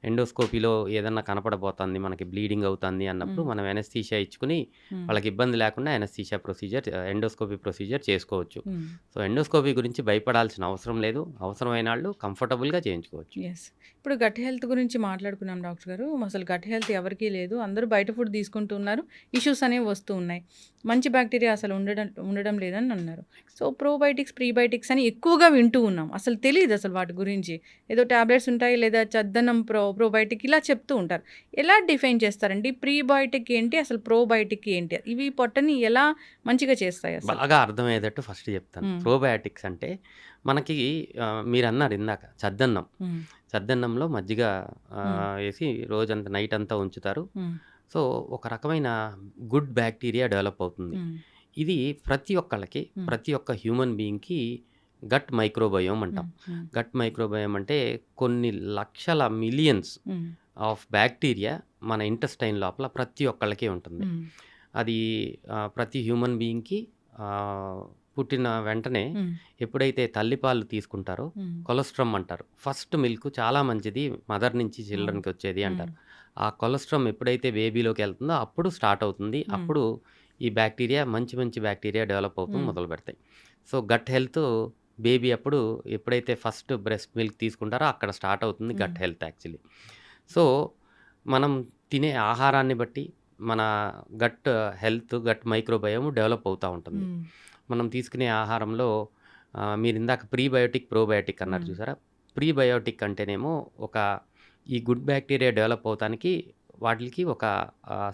ఎండోస్కోపీలో ఏదన్నా కనపడబోతుంది, మనకి బ్లీడింగ్ అవుతుంది అన్నప్పుడు హ్మ్. మనం అనెస్థీషియా ఇచ్చుకొని హ్మ్. వాళ్ళకి ఇబ్బంది లేకుండా ఎండోస్కోపీ ప్రొసీజర్ చేసుకోవచ్చు. హ్మ్. సో, ఎండోస్కోపీ గురించి భయపడాల్సిన అవసరం లేదు. అవసరమైనాళ్ళు కంఫర్టబుల్‌గా చేయించుకోవచ్చు. యెస్. ఇప్పుడు గట్ హెల్త్ గురించి మాట్లాడుకున్నాం డాక్టర్ గారు. అసలు గట్ హెల్త్ ఎవరికీ లేదు. అందరూ బయట ఫుడ్ తీసుకుంటున్నారు. ఇష్యూస్ అనేవి వస్తూ ఉన్నాయి. మంచి బ్యాక్టీరియా అసలు ఉండడం లేదని అన్నారు. సో, ప్రోబయోటిక్స్, ప్రీబయోటిక్స్ అని ఎక్కువగా వింటూ ఉన్నాం. అసలు తెలీదు అసలు వాటి గురించి. ఏదో టాబ్లెట్స్ ఉంటాయి లేదా చద్దన్నం ప్రోబయోటిక్ ఇలా చెప్తూ ఉంటారు. ఎలా డిఫైన్ చేస్తారండి? ప్రీబయోటిక్ ఏంటి? అసలు ప్రోబయోటిక్ ఏంటి? ఇవి పొట్టని ఎలా మంచిగా చేస్తాయి అసలు? బాగా అర్థమయ్యేటట్టు ఫస్ట్ చెప్తాను. హ్మ్. ప్రోబయాటిక్స్ అంటే మనకి మీరన్నారు ఇందాక చద్దన్నం. హ్మ్. చద్దన్నంలో మజ్జిగ హ్మ్. ఏసి రోజంతా నైటంతా ఉంచుతారు. హ్మ్. సో, ఒక రకమైన గుడ్ బ్యాక్టీరియా డెవలప్ అవుతుంది. హ్మ్. ఇది ప్రతి ఒక్కళ్ళకి, హ్మ్. ప్రతి ఒక్క హ్యూమన్ బీయింగ్‌కి గట్ మైక్రోబయోమ్ అంటాం. హ్మ్. హ్మ్. గట్ మైక్రోబయోమ్ అంటే కొన్ని లక్షల మిలియన్స్ హ్మ్. ఆఫ్ బ్యాక్టీరియా మన ఇంటెస్టైన్ లోపల ప్రతి ఒక్కళ్ళకి ఉంటుంది. హ్మ్. అది ప్రతి హ్యూమన్ బీయింగ్‌కి ఆహ్, పుట్టిన వెంటనే హ్మ్. ఎప్పుడైతే తల్లిపాలు తీసుకుంటారో హ్మ్. కొలెస్ట్రామ్ అంటారు. ఫస్ట్ మిల్క్ చాలా మంచిది మదర్ నుంచి అవును. చిల్డ్రన్‌కి వచ్చేది హ్మ్. అంటారు. ఆ కొలెస్ట్రామ్ ఎప్పుడైతే బేబీలోకి వెళ్తుందో అప్పుడు స్టార్ట్ అవుతుంది. హ్మ్. అప్పుడు ఈ బ్యాక్టీరియా మంచి మంచి బ్యాక్టీరియా డెవలప్ అవుతూ హ్మ్. మొదలుపెడతాయి. సో, గట్ హెల్త్ బేబీ అప్పుడు ఎప్పుడైతే ఫస్ట్ బ్రెస్ట్ మిల్క్ తీసుకుంటారో అక్కడ స్టార్ట్ అవుతుంది హ్మ్. Gut health actually. సో, మనం తినే ఆహారాన్ని బట్టి మన gut health, gut microbiome develop అవుతా ఉంటుంది. హ్మ్. మనం తీసుకునే ఆహారంలో మీరిందాక ప్రీబయోటిక్, ప్రోబయోటిక్ అన్నారు హ్మ్. చూసారా? ప్రీబయోటిక్ అంటేనేమో ఈ గుడ్ బ్యాక్టీరియా డెవలప్ అవ్వటానికి వాటికి ఒక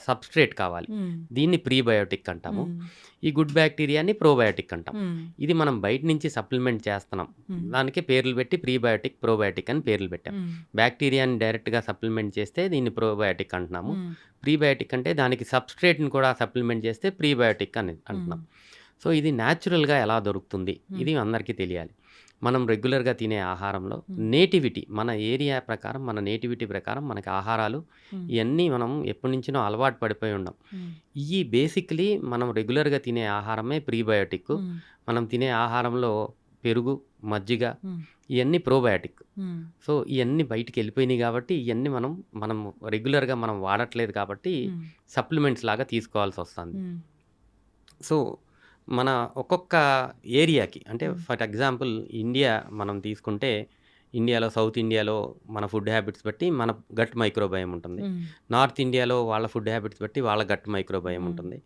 సబ్స్ట్రేట్ కావాలి. హ్మ్. దీన్ని ప్రీబయోటిక్ అంటాము. హ్మ్. ఈ గుడ్ బ్యాక్టీరియాని ప్రోబయోటిక్ అంటాం. హ్మ్. ఇది మనం బయట నుంచి సప్లిమెంట్ చేస్తున్నాం. హ్మ్. దానికి పేర్లు పెట్టి ప్రీబయోటిక్, ప్రోబయోటిక్ అని పేర్లు పెట్టాం. హ్మ్. బ్యాక్టీరియాని డైరెక్ట్‌గా సప్లిమెంట్ చేస్తే దీన్ని ప్రోబయోటిక్ అంటున్నాము. హ్మ్. ప్రీబయోటిక్ అంటే దానికి సబ్స్ట్రేట్‌ని కూడా సప్లిమెంట్ చేస్తే ప్రీబయోటిక్ అని అంటున్నాం. సో, ఇది న్యాచురల్‌గా ఎలా దొరుకుతుంది? ఇది అందరికీ తెలియాలి. మనం రెగ్యులర్‌గా తినే ఆహారంలో నేటివిటీ మన ఏరియా ప్రకారం, మన నేటివిటీ ప్రకారం మనకి ఆహారాలు ఇయన్నీ మనం ఎప్పటినుంచో అలవాటు పడిపోయి ఉన్నాం. ఈ బేసికలీ మనం రెగ్యులర్‌గా తినే ఆహారమే ప్రీబయోటిక్. మనం తినే ఆహారంలో పెరుగు, మజ్జిగ ఇయన్నీ ప్రోబయోటిక్. సో, ఇయన్నీ బయటికెళ్ళిపోయినాయి కాబట్టి ఇయన్నీ మనం రెగ్యులర్‌గా మనం వాడట్లేదు కాబట్టి సప్లిమెంట్స్ లాగా తీసుకోవాల్సొస్తుంది. సో, మన ఒక్కొక్క ఏరియాకి అంటే ఫర్ ఎగ్జాంపుల్ ఇండియా మనం తీసుకుంటే ఇండియాలో సౌత్ ఇండియాలో మన ఫుడ్ హ్యాబిట్స్ బట్టి మన గట్ మైక్రోబయోమ్ ఉంటుంది. నార్త్ ఇండియాలో వాళ్ళ ఫుడ్ హ్యాబిట్స్ బట్టి వాళ్ళ గట్ మైక్రోబయోమ్ ఉంటుంది.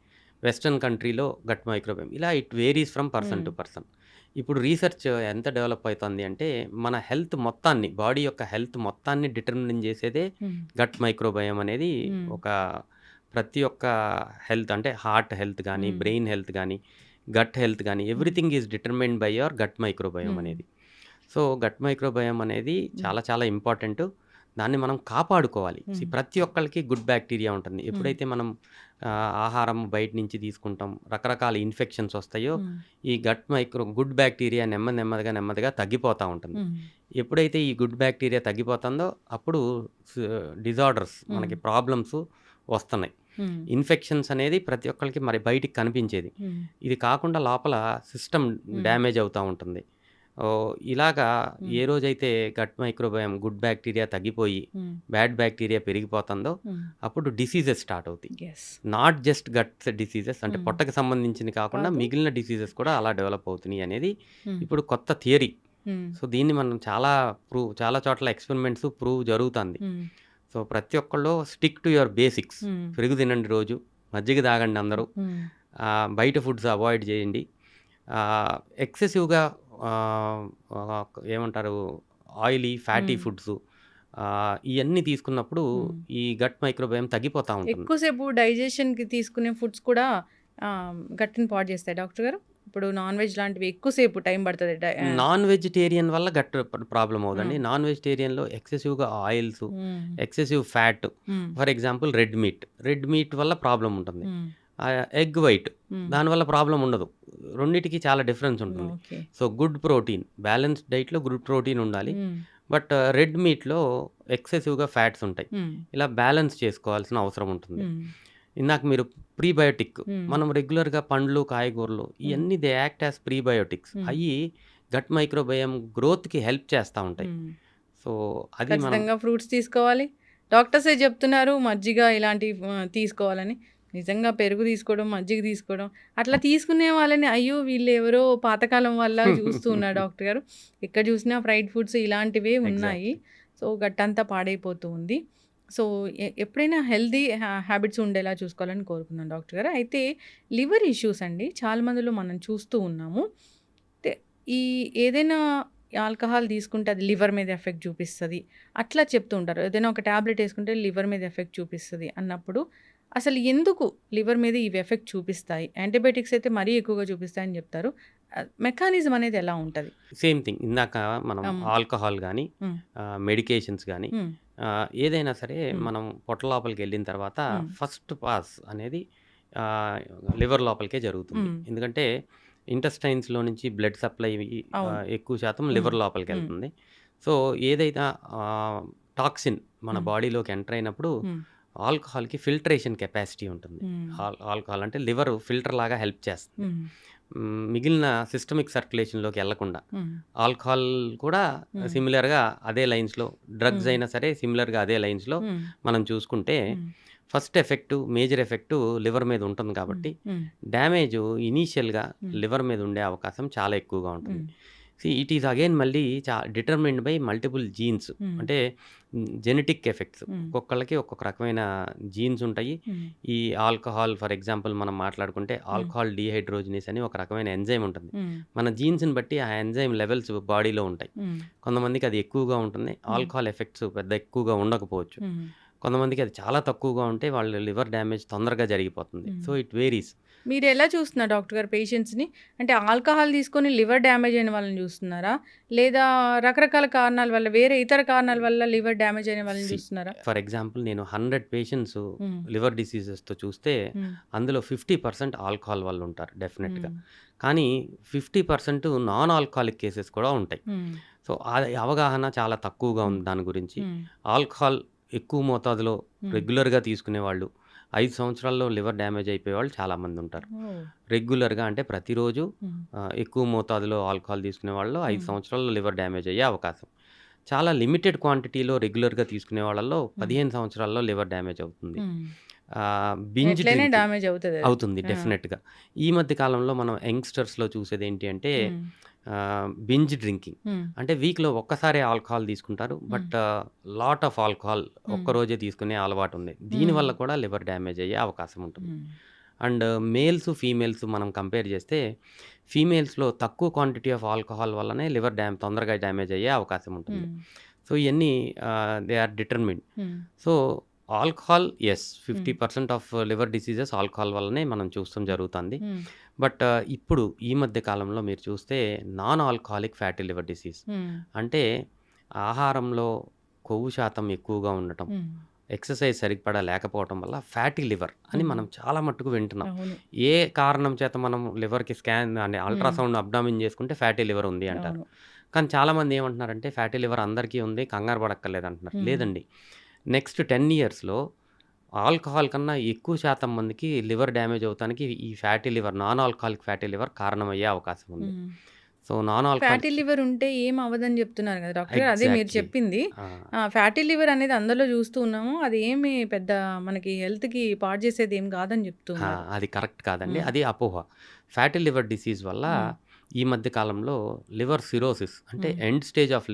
వెస్టర్న్ కంట్రీలో గట్ మైక్రోబయోమ్ ఇలా it varies from person to person. ఇప్పుడు రీసెర్చ్ ఎంత డెవలప్ అవుతుంది అంటే మన హెల్త్ మొత్తాన్ని బాడీ యొక్క హెల్త్ మొత్తాన్ని డిటర్మిన్ చేసేదే గట్ మైక్రోబయోమ్ అనేది ఒక ప్రతి ఒక్క హెల్త్ అంటే హార్ట్ హెల్త్ కానీ, బ్రెయిన్ హెల్త్ కానీ, గట్ హెల్త్ కానీ everything is determined by your gut microbiome అనేది. సో, గట్ మైక్రోబయోమ్ అనేది చాలా చాలా ఇంపార్టెంట్. దాన్ని మనం కాపాడుకోవాలి. ప్రతి ఒక్కళ్ళకి గుడ్ బ్యాక్టీరియా ఉంటుంది. ఎప్పుడైతే మనం ఆహారం బయట నుంచి తీసుకుంటాం, రకరకాల ఇన్ఫెక్షన్స్ వస్తాయో ఈ గుడ్ బ్యాక్టీరియా నెమ్మదిగా తగ్గిపోతూ ఉంటుంది. ఎప్పుడైతే ఈ గుడ్ బ్యాక్టీరియా తగ్గిపోతుందో అప్పుడు డిజార్డర్స్ మనకి ప్రాబ్లమ్స్ వస్తున్నాయి. ఇన్ఫెక్షన్స్ అనేది ప్రతి ఒక్కరికి మరి బయటికి కనిపించేది. ఇది కాకుండా లోపల సిస్టమ్ డ్యామేజ్ అవుతూ ఉంటుంది. ఇలాగా ఏ రోజైతే గట్ మైక్రోబయోమ్ గుడ్ బ్యాక్టీరియా తగ్గిపోయి బ్యాడ్ బ్యాక్టీరియా పెరిగిపోతుందో అప్పుడు డిసీజెస్ స్టార్ట్ అవుతాయి. నాట్ జస్ట్ గట్ డిసీజెస్ అంటే పొట్టకి సంబంధించింది కాకుండా మిగిలిన డిసీజెస్ కూడా అలా డెవలప్ అవుతున్నాయి అనేది ఇప్పుడు కొత్త థియరీ. సో, దీన్ని మనం చాలా చోట్ల ఎక్స్పెరిమెంట్స్ ప్రూవ్ జరుగుతుంది. సో, ప్రతి ఒక్కళ్ళు స్టిక్ టు యువర్ బేసిక్స్. పెరుగు తినండి రోజు, మజ్జిగ తాగండి అందరూ, బయట ఫుడ్స్ అవాయిడ్ చేయండి. ఎక్సెసివ్‌గా ఏమంటారు ఆయిలీ, ఫ్యాటీ ఫుడ్స్ ఇయన్నీ తీసుకున్నప్పుడు ఈ గట్ మైక్రోబయోమ్ తగ్గిపోతూ ఉంటుంది. ఎక్కువసేపు డైజెషన్‌కి తీసుకునే ఫుడ్స్ కూడా గట్‌ని పాడు చేస్తాయి డాక్టర్ గారు. ఇప్పుడు నాన్ వెజ్ లాంటివి ఎక్కువసేపు టైం పడుతుంది. నాన్ వెజిటేరియన్ వల్ల గట్ ప్రాబ్లం అవుదండి. నాన్ వెజిటేరియన్లో ఎక్సెసివ్‌గా oils, excessive fat, for example red meat వల్ల ప్రాబ్లం ఉంటుంది. ఎగ్ వైట్ దానివల్ల ప్రాబ్లం ఉండదు. రెండిటికి చాలా డిఫరెన్స్ ఉంటుంది. సో, గుడ్ ప్రోటీన్ బ్యాలెన్స్డ్ డైట్లో గుడ్ ప్రోటీన్ ఉండాలి. బట్ రెడ్ మీట్లో ఎక్సెసివ్‌గా ఫ్యాట్స్ ఉంటాయి. ఇలా బ్యాలెన్స్ చేసుకోవాల్సిన అవసరం ఉంటుంది. ఇందాక మీరు ప్రీబయోటిక్ మనం రెగ్యులర్‌గా పండ్లు, కాయగూరలు ఇవన్నీ దే యాక్ట్ యాజ్ ప్రీబయోటిక్స్. అవి గట్ మైక్రోబయోమ్ గ్రోత్‌కి హెల్ప్ చేస్తూ ఉంటాయి. సో, అది మనం ఖచ్చితంగా ఫ్రూట్స్ తీసుకోవాలి. డాక్టర్సే చెప్తున్నారు మజ్జిగ ఇలాంటివి తీసుకోవాలని. నిజంగా పెరుగు తీసుకోవడం, మజ్జిగ తీసుకోవడం అట్లా తీసుకునే వాళ్ళని అయ్యో వీళ్ళు ఎవరో పాతకాలం వల్ల చూస్తూ ఉన్నారు డాక్టర్ గారు. ఎక్కడ చూసినా ఫ్రైడ్ ఫుడ్స్ ఇలాంటివే ఉన్నాయి. సో, గట్టంతా పాడైపోతూ ఉంది. సో, ఎప్పుడైనా హెల్తీ హ్యాబిట్స్ ఉండేలా చూసుకోవాలని కోరుకున్నాను డాక్టర్ గారు. అయితే లివర్ ఇష్యూస్ అండి చాలా మందిలో మనం చూస్తూ ఉన్నాము. ఈ ఏదైనా ఆల్కహాల్ తీసుకుంటే అది లివర్ మీద ఎఫెక్ట్ చూపిస్తుంది అట్లా చెప్తూ ఉంటారు. ఏదైనా ఒక ట్యాబ్లెట్ వేసుకుంటే లివర్ మీద ఎఫెక్ట్ చూపిస్తుంది అన్నప్పుడు అసలు ఎందుకు లివర్ మీద ఇవి ఎఫెక్ట్ చూపిస్తాయి? యాంటీబయాటిక్స్ అయితే మరీ ఎక్కువగా చూపిస్తాయని చెప్తారు. మెకానిజం అనేది ఎలా ఉంటుంది? సేమ్ థింగ్ ఇందాక మనం ఆల్కహాల్ కానీ, మెడికేషన్స్ కానీ ఏదైనా సరే మనం పొట్ట లోపలికి వెళ్ళిన తర్వాత ఫస్ట్ పాస్ అనేది లివర్ లోపలికే జరుగుతుంది. ఎందుకంటే ఇంటెస్టైన్స్లో నుంచి బ్లడ్ సప్లై ఎక్కువ శాతం లివర్ లోపలికి వెళ్తుంది. సో, ఏదైనా టాక్సిన్ మన బాడీలోకి ఎంటర్ అయినప్పుడు ఆల్కహాల్కి ఫిల్టరేషన్ కెపాసిటీ ఉంటుంది. ఆల్కహాల్ అంటే లివర్ ఫిల్టర్ లాగా హెల్ప్ చేస్తుంది. మిగిలిన సిస్టమిక్ సర్క్యులేషన్లోకి వెళ్లకుండా ఆల్కహాల్ కూడా సిమిలర్గా అదే లైన్స్లో, డ్రగ్స్ అయినా సరే సిమిలర్గా అదే లైన్స్లో మనం చూసుకుంటే first effect major effect liver మీద ఉంటుంది కాబట్టి డ్యామేజ్ ఇనీషియల్గా లివర్ మీద ఉండే అవకాశం చాలా ఎక్కువగా ఉంటుంది. ఇట్ ఈస్ అగైన్ మళ్ళీ డిటర్మిన్డ్ బై మల్టిపుల్ జీన్స్ అంటే జెనెటిక్ ఎఫెక్ట్స్. ఒక్కొక్కళ్ళకి ఒక్కొక్క రకమైన జీన్స్ ఉంటాయి. ఈ ఆల్కహాల్ ఫర్ ఎగ్జాంపుల్ మనం మాట్లాడుకుంటే ఆల్కహాల్ డీహైడ్రోజినేస్ అని ఒక రకమైన ఎంజైమ్ ఉంటుంది. మన జీన్స్ని బట్టి ఆ ఎంజైమ్ లెవెల్స్ బాడీలో ఉంటాయి. కొంతమందికి అది ఎక్కువగా ఉంటుంది, ఆల్కహాల్ ఎఫెక్ట్స్ పెద్ద ఎక్కువగా ఉండకపోవచ్చు. కొంతమందికి అది చాలా తక్కువగా ఉంటే వాళ్ళ లివర్ డ్యామేజ్ తొందరగా జరిగిపోతుంది. So, it varies. మీరు ఎలా చూస్తున్నారు డాక్టర్ గారు పేషెంట్స్‌ని? అంటే ఆల్కహాల్ తీసుకొని లివర్ డ్యామేజ్ అయిన వాళ్ళని చూస్తున్నారా? లేదా రకరకాల కారణాల వల్ల వేరే ఇతర కారణాల వల్ల లివర్ డ్యామేజ్ అయిన వాళ్ళని సి చూస్తున్నారా? ఫర్ ఎగ్జాంపుల్ నేను 100 పేషెంట్స్ హ్మ్. లివర్ డిసీజెస్‌తో చూస్తే హ్మ్. అందులో 50% ఆల్కహాల్ వల్ల ఉంటారు డెఫినెట్‌గా. హ్మ్. కానీ 50% నాన్ ఆల్కహాలిక్ కేసెస్ కూడా ఉంటాయి. హ్మ్. సో, అది అవగాహన చాలా తక్కువగా ఉంది దాని గురించి. హ్మ్. ఆల్కహాల్ ఎక్కువ మోతాదులో హ్మ్. రెగ్యులర్‌గా తీసుకునేవాళ్ళు 5 సంవత్సరాల్లో లివర్ డ్యామేజ్ అయిపోయేవాళ్ళు చాలామంది ఉంటారు. ఓహ్! రెగ్యులర్‌గా అంటే ప్రతిరోజు హ్మ్. ఎక్కువ మోతాదులో ఆల్కహాల్ తీసుకునే వాళ్ళు 5 హ్మ్. సంవత్సరాల్లో లివర్ డ్యామేజ్ అయ్యే అవకాశం. చాలా లిమిటెడ్ క్వాంటిటీలో రెగ్యులర్‌గా తీసుకునే వాళ్ళలో హ్మ్. 15 సంవత్సరాల్లో లివర్ డ్యామేజ్ అవుతుంది. హ్మ్. బింజ్ ఎట్లైనా డ్రింకింగ్ డ్యామేజ్ అవుతదది. అవుతుంది ఆ! డెఫినెట్‌గా. ఈ మధ్య కాలంలో మనం యంగ్‌స్టర్స్‌లో చూసేదేంటి అంటే హ్మ్. Binge drinking. హ్మ్. అంటే వీక్‌లో ఒక్కసారే ఆల్కహాల్ తీసుకుంటారు. హ్మ్. బట్ లాట్ ఆఫ్ ఆల్కహాల్ హ్మ్. ఒక్కరోజే తీసుకునే అలవాటుంది. హ్మ్. దీనివల్ల కూడా లివర్ డ్యామేజ్ అయ్యే అవకాశం ఉంటుంది. హ్మ్. అండ్ మేల్స్, ఫీమేల్స్ మనం కంపేర్ చేస్తే ఫీమేల్స్‌లో తక్కువ క్వాంటిటీ ఆఫ్ ఆల్కహాల్ వల్లనే లివర్ తొందరగా డ్యామేజ్ అయ్యే అవకాశం ఉంటుంది. హ్మ్. సో, ఇయన్నీ దే ఆర్ డిటర్మిన్డ్. హ్మ్. సో, ఆల్కహాల్ యెస్ హ్మ్. 50% ఆఫ్ లివర్ డిసీజెస్ ఆల్కహాల్ వల్లనే మనం చూస్తాం జరుగుతుంది. హ్మ్. బట్ ఇప్పుడు ఈ మధ్య కాలంలో మీరు చూస్తే non alcoholic fatty liver disease. హ్మ్. అంటే ఆహారంలో కొవ్వు శాతం ఎక్కువగా ఉండటం, హ్మ్. ఎక్సర్సైజ్ సరిపడా లేకపోవటం వల్ల ఫ్యాటీ లివర్ అని హ్మ్. మనం చాలా మట్టుకు వింటున్నాం. అవును. ఏ కారణం చేత మనం లివర్‌కి స్కాన్ అంటే హ్మ్. అల్ట్రాసౌండ్ అబ్డామిన్ చేసుకుంటే ఫ్యాటీ లివర్ ఉంది అంటారు. అవును. కానీ చాలామంది ఏమంటున్నారంటే ఫ్యాటీ లివర్ అందరికీ ఉంది, కంగారు పడక్కర్లేదు అంటున్నారు. హ్మ్. లేదండి. నెక్స్ట్ 10 ఇయర్స్‌లో ఆల్కహాల్ కన్నా ఎక్కువ శాతం మందికి లివర్ డ్యామేజ్ అవుతానికి ఈ fatty liver, non alcoholic fatty liver కారణమయ్యే అవకాశం ఉంది. హ్మ్. So, non fatty alcoholic liver ఉంటే ఏం అవ్వదని చెప్తున్నారు కదా డాక్టర్ గారు. అదే మీరు ఎగ్జాక్ట్‌లీ. చెప్పింది. ఆ! ఫ్యాటీ లివర్ అనేది అందరిలో చూస్తూ ఉన్నాము. అది ఏమి పెద్ద మనకి హెల్త్‌కి పాడు చేసేది ఏం కాదని చెప్తూ ఆ! ఉన్నారు. అది కరెక్ట్ కాదండి. హ్మ్. అది అపోహ. ఫ్యాటీ లివర్ డిసీజ్ వల్ల హ్మ్. ఈ మధ్య కాలంలో లివర్ సిరోసిస్ అంటే హ్మ్. ఎండ్ స్టేజ్ ఆఫ్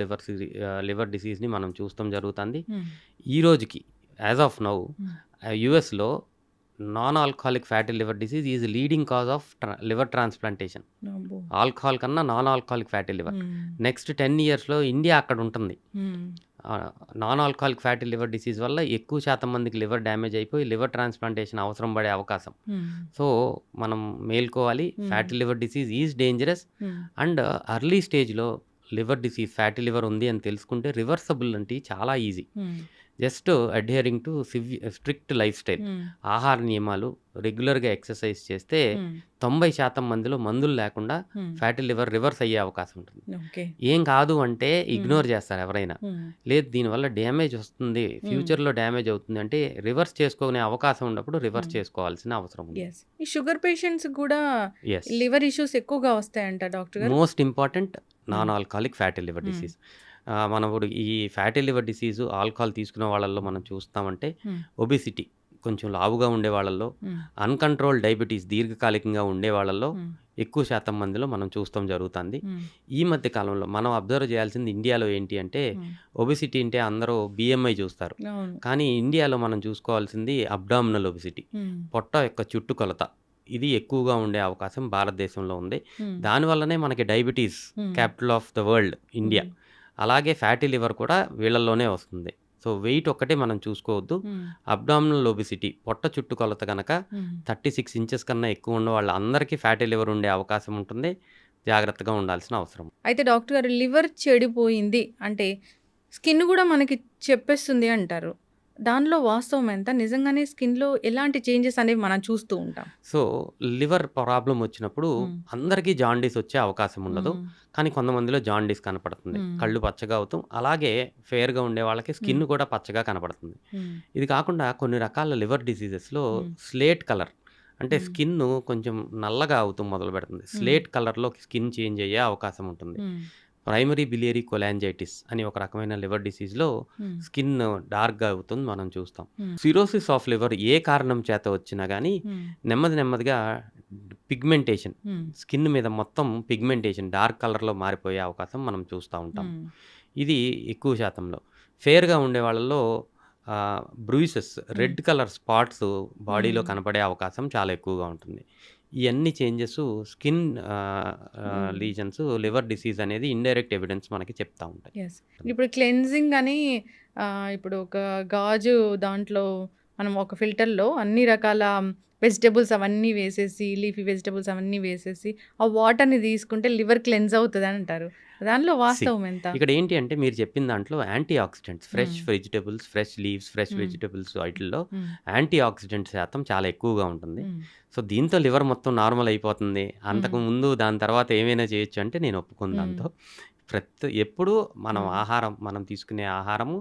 లివర్ డిసీజ్‌ని మనం చూస్తాం జరుగుతుంది. హ్మ్. ఈ రోజుకి యాస్ ఆఫ్ నౌ హ్మ్. యూఎస్‌లో non alcoholic fatty liver disease is leading cause of liver transplantation. అబ్బో! ఆల్కహాల్ కన్నా నాన్ ఆల్కహాలిక్ ఫ్యాటీ లివర్. హ్మ్. నెక్స్ట్ 10 ఇయర్స్‌లో ఇండియా అక్కడ ఉంటుంది. హ్మ్. Non alcoholic fatty liver disease వల్ల ఎక్కువ శాతం మందికి లివర్ డ్యామేజ్ అయిపోయి లివర్ ట్రాన్స్‌ప్లాంటేషన్ అవసరం పడే అవకాశం. హ్మ్. సో, మనం మేల్కోవాలి. హ్మ్. Fatty liver disease is dangerous. హ్మ్. అండ్ ఎర్లీ స్టేజ్‌లో లివర్ డిసీజ్, ఫ్యాటీ లివర్ ఉంది అని తెలుసుకుంటే రివర్సబుల్ అంటే చాలా easy. Hmm. Just adhering to strict lifestyle. Hmm. ఆహార నియమాలు, రెగ్యులర్‌గా ఎక్సర్సైజ్ చేస్తే హ్మ్. 90% మందిలో మందులు లేకుండా హ్మ్. ఫ్యాటీ లివర్ రివర్స్ అయ్యే అవకాశం ఉంటుంది. ఓకే. ఏం కాదు అంటే హ్మ్. ఇగ్నోర్ చేస్తారు ఎవరైనా. హ్మ్. లేదు దీనివల్ల డ్యామేజ్ వస్తుంది, హ్మ్. ఫ్యూచర్‌లో డ్యామేజ్ అవుతుంది అంటే రివర్స్ చేసుకునే అవకాశం ఉన్నప్పుడు రివర్స్ హ్మ్. చేసుకోవాల్సిన అవసరం ఉంది. యెస్. ఈ షుగర్ పేషెంట్స్‌కి కూడా యెస్. లివర్ ఇష్యూస్ ఎక్కువగా వస్తాయంట డాక్టర్ గారు? మోస్ట్ ఇంపార్టెంట్ హ్మ్. నాన్ ఆల్కహాలిక్ ఫ్యాటీ లివర్ హ్మ్. డిసీజ్. మనం ఇప్పుడు ఈ ఫ్యాటీ లివర్ డిసీజ్ ఆల్కహాల్ తీసుకునే వాళ్ళల్లో మనం చూస్తామంటే హ్మ్. ఒబెసిటీ కొంచెం లావుగా ఉండే వాళ్ళల్లో, హ్మ్. అన్‌కంట్రోల్డ్ డయాబెటిస్ దీర్ఘకాలికంగా ఉండే వాళ్ళల్లో హ్మ్. ఎక్కువ శాతం మందిలో మనం చూస్తాం జరుగుతుంది. హ్మ్. ఈ మధ్య కాలంలో మనం అబ్జర్వ్ చేయాల్సింది ఇండియాలో ఏంటి అంటే హ్మ్. ఒబెసిటీ అంటే అందరూ బీఎంఐ చూస్తారు. అవును. కానీ ఇండియాలో మనం చూసుకోవాల్సింది అబ్డామినల్ ఒబెసిటీ. హ్మ్. పొట్ట యొక్క చుట్టుకొలత. ఇది ఎక్కువగా ఉండే అవకాశం భారతదేశంలో ఉంది. హ్మ్. దానివల్లనే మనకి డయాబెటిస్ హ్మ్. Capital of the world India. హ్మ్. అలాగే ఫ్యాటీ లివర్ కూడా వీళ్ళలోనే వస్తుంది. సో, వెయిట్ ఒక్కటే మనం చూసుకోవద్దు. హ్మ్. అబ్డామినల్ ఒబెసిటీ పొట్ట చుట్టుకొలత గనక హ్మ్. 36 ఇంచెస్ కన్నా ఎక్కువ ఉన్న వాళ్ళందరికీ ఫ్యాటీ లివర్ ఉండే అవకాశం ఉంటుంది. జాగ్రత్తగా ఉండాల్సిన అవసరం. అయితే డాక్టర్ గారు లివర్ చెడిపోయింది అంటే స్కిన్ గూడా మనకి చెప్పేస్తుంది అంటారు. దానిలో వాస్తవం ఎంత? నిజంగానే స్కిన్‌లో ఎలాంటి చేంజెస్ అనేవి మనం చూస్తూ ఉంటాం? సో, లివర్ ప్రాబ్లమ్ వచ్చినప్పుడు హ్మ్. అందరికీ జాండీస్ వచ్చే అవకాశం ఉండదు. హ్మ్. కానీ కొంతమందిలో జాండీస్ కనపడుతుంది. హ్మ్. కళ్ళు పచ్చగా అవుతాం. అలాగే ఫెయిర్‌గా ఉండే వాళ్ళకి హ్మ్. స్కిన్ కూడా పచ్చగా కనపడుతుంది. హ్మ్. ఇది కాకుండా కొన్ని రకాల లివర్ డిసీజెస్‌లో హ్మ్. స్లేట్ కలర్ అంటే హ్మ్. స్కిన్ను కొంచెం నల్లగా అవుతూ మొదలుపెడుతుంది. హ్మ్. స్లేట్ కలర్‌లో స్కిన్ చేంజ్ అయ్యే అవకాశం ఉంటుంది. హ్మ్. ప్రైమరీ బిలియరీ కొలాంజైటిస్ అని ఒక రకమైన లివర్ డిసీజ్‌లో హ్మ్. స్కిన్ డార్క్‌గా అవుతుంది మనం చూస్తాం. హ్మ్. సిరోసిస్ ఆఫ్ లివర్ ఏ కారణం చేత వచ్చినా గానీ హ్మ్. నెమ్మదిగా పిగ్మెంటేషన్ హ్మ్. స్కిన్ మీద మొత్తం పిగ్మెంటేషన్ డార్క్ కలర్‌లో మారిపోయే అవకాశం మనం చూస్తా ఉంటాం. హ్మ్. ఇది ఎక్కువ శాతంలో. ఫెయిర్‌గా ఉండే వాళ్ళలో బ్రూయిసెస్ హ్మ్. రెడ్ కలర్ స్పాట్స్ బాడీలో హ్మ్. కనపడే అవకాశం చాలా ఎక్కువగా ఉంటుంది. ఇయన్నీ చేంజెస్ స్కిన్ మ్మ్. లీజన్స్, లివర్ డిసీజ్ అనేది ఇండైరెక్ట్ ఎవిడెన్స్ మనకి చెప్తా ఉంటాయి. ఎస్. ఇప్పుడు క్లెన్జింగ్ అని ఇప్పుడు ఒక గాజు దాంట్లో మనం ఒక ఫిల్టర్లో అన్ని రకాల వెజిటబుల్స్ అవన్నీ వేసేసి లీఫీ వెజిటబుల్స్ అవన్నీ వేసేసి ఆ వాటర్ని తీసుకుంటే లివర్ క్లెన్స్ అవుతుంది అని అంటారు. దానిలో వాస్తవం ఎంత? ఇక్కడ ఏంటి అంటే మీరు చెప్పిన దాంట్లో యాంటీ ఆక్సిడెంట్స్, ఫ్రెష్ మ్మ్. వెజిటబుల్స్, ఫ్రెష్ లీవ్స్, ఫ్రెష్ మ్మ్. వెజిటబుల్స్ వాటిల్లో మ్మ్. యాంటీ ఆక్సిడెంట్ శాతం చాలా ఎక్కువగా ఉంటుంది. మ్మ్. సో దీంతో లివర్ మొత్తం నార్మల్ అయిపోతుంది. అంతకు మ్మ్. ముందు దాని తర్వాత ఏమైనా చేయొచ్చు అంటే నేను ఒప్పుకుని మ్మ్. దాంతో ఎప్పుడు మనం మ్మ్. మనం తీసుకునే ఆహారము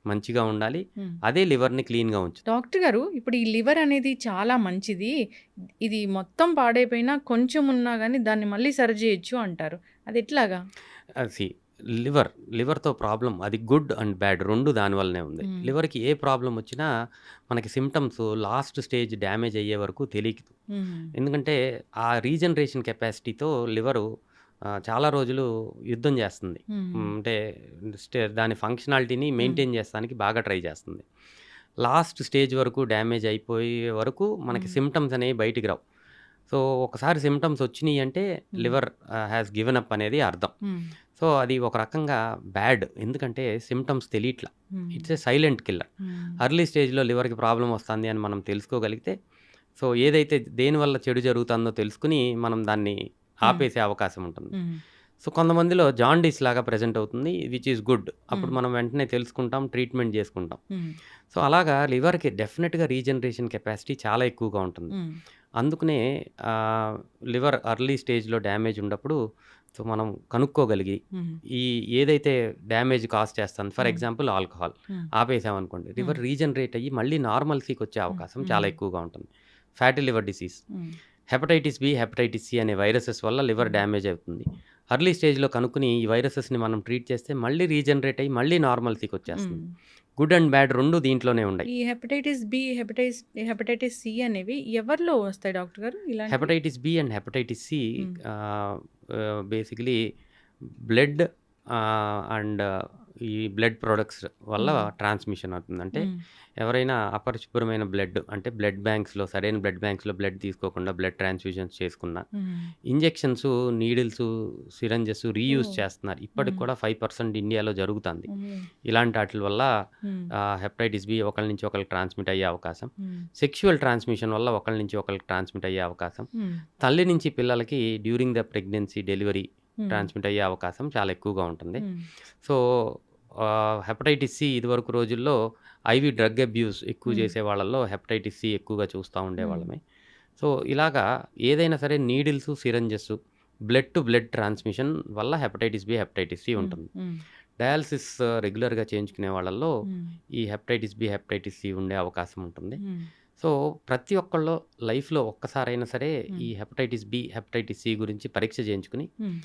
మంచిగా ఉండాలి. మ్మ్. అదే లివర్ని క్లీన్గా ఉంచుతుంది. డాక్టర్ గారు, ఇప్పుడు ఈ లివర్ అనేది చాలా మంచిది, ఇది మొత్తం పాడైపోయినా కొంచెం ఉన్నా కానీ దాన్ని మళ్ళీ సరి చేయొచ్చు అంటారు. అది ఎట్లాగా? సి లివర్తో ప్రాబ్లం అది గుడ్ అండ్ బ్యాడ్ రెండు దానివల్లనే ఉంది. మ్మ్. లివర్కి ఏ ప్రాబ్లం వచ్చినా మనకి సిమ్టమ్స్ లాస్ట్ స్టేజ్ డ్యామేజ్ అయ్యే వరకు తెలియదు. మ్మ్. ఎందుకంటే ఆ రీజనరేషన్ కెపాసిటీతో లివరు చాలా రోజులు యుద్ధం చేస్తుంది. మ్మ్. అంటే దాని ఫంక్షనాలిటీని మెయింటైన్ చేస్తానికి బాగా ట్రై చేస్తుంది. లాస్ట్ స్టేజ్ వరకు డ్యామేజ్ అయిపోయే వరకు మనకి మ్మ్. సిమ్టమ్స్ అనేవి బయటికి రావు. సో ఒకసారి సిమ్టమ్స్ వచ్చినాయి అంటే మ్మ్. లివర్ హ్యాస్ గివెన్ అప్ అనేది అర్థం. మ్మ్. సో అది ఒక రకంగా బ్యాడ్, ఎందుకంటే సిమ్టమ్స్ తెలియట్లా. మ్మ్. It's a silent killer. Hmm. Early స్టేజ్లో లివర్కి ప్రాబ్లం వస్తుంది అని మనం తెలుసుకోగలిగితే, సో ఏదైతే దేనివల్ల చెడు జరుగుతుందో తెలుసుకుని మనం దాన్ని మ్మ్. ఆపేసే అవకాశం ఉంటుంది. మ్మ్. సో కొంతమందిలో జాండీస్ లాగా ప్రజెంట్ అవుతుంది, విచ్ ఈస్ గుడ్. అప్పుడు మ్మ్. మనం వెంటనే తెలుసుకుంటాం, ట్రీట్మెంట్ చేసుకుంటాం. మ్మ్. సో అలాగా లివర్కి డెఫినెట్గా రీజనరేషన్ కెపాసిటీ చాలా ఎక్కువగా ఉంటుంది. మ్మ్. అందుకనే లివర్ అర్లీ స్టేజ్లో డ్యామేజ్ ఉన్నప్పుడు సో మనం కనుక్కోగలిగి మ్మ్. ఏదైతే డ్యామేజ్ కాజ్ చేస్తుంది, for hmm. Example alcohol hmm. ఆపేసామనుకోండి, hmm. Liver regenerate అయ్యి మళ్ళీ నార్మల్సీకి వచ్చే అవకాశం చాలా మ్మ్. ఎక్కువగా ఉంటుంది. ఫ్యాటీ లివర్ డిసీజ్, మ్మ్. హెపటైటిస్ బి, హెపటైటిస్ సి అనే వైరసెస్ వల్ల లివర్ మ్మ్. డ్యామేజ్ అవుతుంది. అర్లీ స్టేజ్లో కనుక్కుని ఈ వైరసెస్ని మనం ట్రీట్ చేస్తే మళ్ళీ రీజనరేట్ అయ్యి మళ్ళీ నార్మల్సీకి వచ్చేస్తుంది. మ్మ్. గుడ్ అండ్ బ్యాడ్ రెండు దీంట్లోనే ఉన్నాయి. ఈ హెపటైటిస్ బి, హెపటైటిస్ సి అనేవి ఎవరిలో వస్తాయి డాక్టర్ గారు ఇలాంటివి? Hepatitis B and hepatitis C మ్మ్. బేసికలీ బ్లడ్ అండ్ ఈ బ్లడ్ ప్రొడక్ట్స్ వల్ల మ్మ్. ట్రాన్స్మిషన్ అవుతుంది. అంటే మ్మ్. ఎవరైనా అపరిశుభ్రమైన బ్లడ్, అంటే బ్లడ్ బ్యాంక్స్లో సరైన బ్లడ్ బ్యాంక్స్లో బ్లడ్ తీసుకోకుండా బ్లడ్ ట్రాన్స్ఫ్యూజన్స్ చేసుకున్న, మ్మ్. ఇంజెక్షన్స్, నీడిల్స్, సిరంజెస్ రీయూజ్ ఓ. చేస్తున్నారు. ఇప్పటికి మ్మ్. కూడా 5% ఇండియాలో జరుగుతుంది. అమ్మో. ఇలాంటి వాటి వల్ల మ్మ్. హెపటైటిస్ బి ఒకళ్ళ నుంచి ఒకరికి ట్రాన్స్మిట్ అయ్యే అవకాశం, మ్మ్. సెక్షువల్ ట్రాన్స్మిషన్ వల్ల ఒకళ్ళ నుంచి ఒకరికి ట్రాన్స్మిట్ అయ్యే అవకాశం, మ్మ్. తల్లి నుంచి పిల్లలకి during the pregnancy, delivery hmm. Transmit అయ్యే అవకాశం చాలా ఎక్కువగా ఉంటుంది. మ్మ్. సో హెపటైటిస్ సి ఇదివరకు రోజుల్లో ఐవి డ్రగ్ అబ్యూస్ ఎక్కువ మ్మ్. చేసే వాళ్ళల్లో హెపటైటిస్ సి ఎక్కువగా చూస్తూ మ్మ్. ఉండేవాళ్ళమే. సో ఇలాగా ఏదైనా సరే needles, syringes, blood to blood transmission వల్ల హెపటైటిస్ బి, హెపటైటిస్ సి మ్మ్. ఉంటుంది. మ్మ్. డయాలసిస్ రెగ్యులర్గా చేయించుకునే వాళ్ళల్లో మ్మ్. ఈ హెపటైటిస్ బి, హెపటైటిస్ సి ఉండే అవకాశం ఉంటుంది. మ్మ్. సో ప్రతి ఒక్కళ్ళు లైఫ్లో ఒక్కసారైనా సరే ఈ మ్మ్. హెపటైటిస్ బి, హెపటైటిస్ సి గురించి పరీక్ష చేయించుకుని మ్మ్.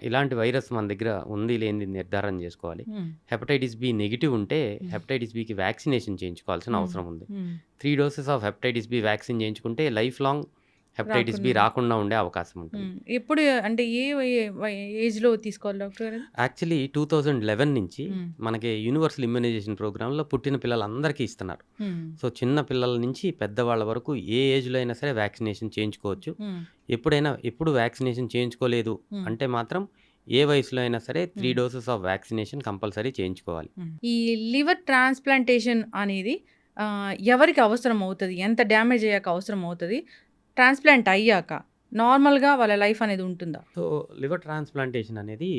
ఇలాంటి వైరస్ మన దగ్గర ఉంది లేనిది నిర్ధారణ చేసుకోవాలి. మ్మ్. హెపటైటిస్ బి నెగిటివ్ ఉంటే మ్మ్. హెపటైటిస్ బికి వ్యాక్సినేషన్ చేయించుకోవాల్సిన మ్మ్. అవసరం ఉంది. మ్మ్. 3 doses of hepatitis B vaccine చేయించుకుంటే లైఫ్ లాంగ్ హెపటైటిస్ బి రాకుండా. రాకుండా ఉండే అవకాశం ఉంటుంది. మ్మ్. ఎప్పుడు అంటే ఏ ఏజ్లో తీసుకోవాలి డాక్టర్ గారు? యాక్చువల్లీ 2011 నుంచి మ్మ్. మనకి యూనివర్సల్ ఇమ్యునైజేషన్ ప్రోగ్రాంలో పుట్టిన పిల్లలందరికీ ఇస్తున్నారు. మ్మ్. సో సో చిన్న పిల్లల నుంచి పెద్దవాళ్ళ వరకు ఏ ఏజ్లో అయినా సరే వ్యాక్సినేషన్ చేయించుకోవచ్చు. మ్మ్. ఎప్పుడు వ్యాక్సినేషన్ చేయించుకోలేదు మ్మ్. అంటే మాత్రం ఏ వయసులో అయినా సరే 3 మ్మ్. డోసెస్ ఆఫ్ వ్యాక్సినేషన్ కంపల్సరీ చేయించుకోవాలి. మ్మ్. ఈ లివర్ ట్రాన్స్ప్లాంటేషన్ అనేది ఎవరికి అవసరం అవుతుంది, ఎంత డ్యామేజ్ అయ్యాక అవసరం అవుతుంది, ట్రాన్స్ప్లాంట్ అయ్యాక నార్మల్గా వాళ్ళ లైఫ్ అనేది ఉంటుందా? సో లివర్ ట్రాన్స్ప్లాంటేషన్ అనేది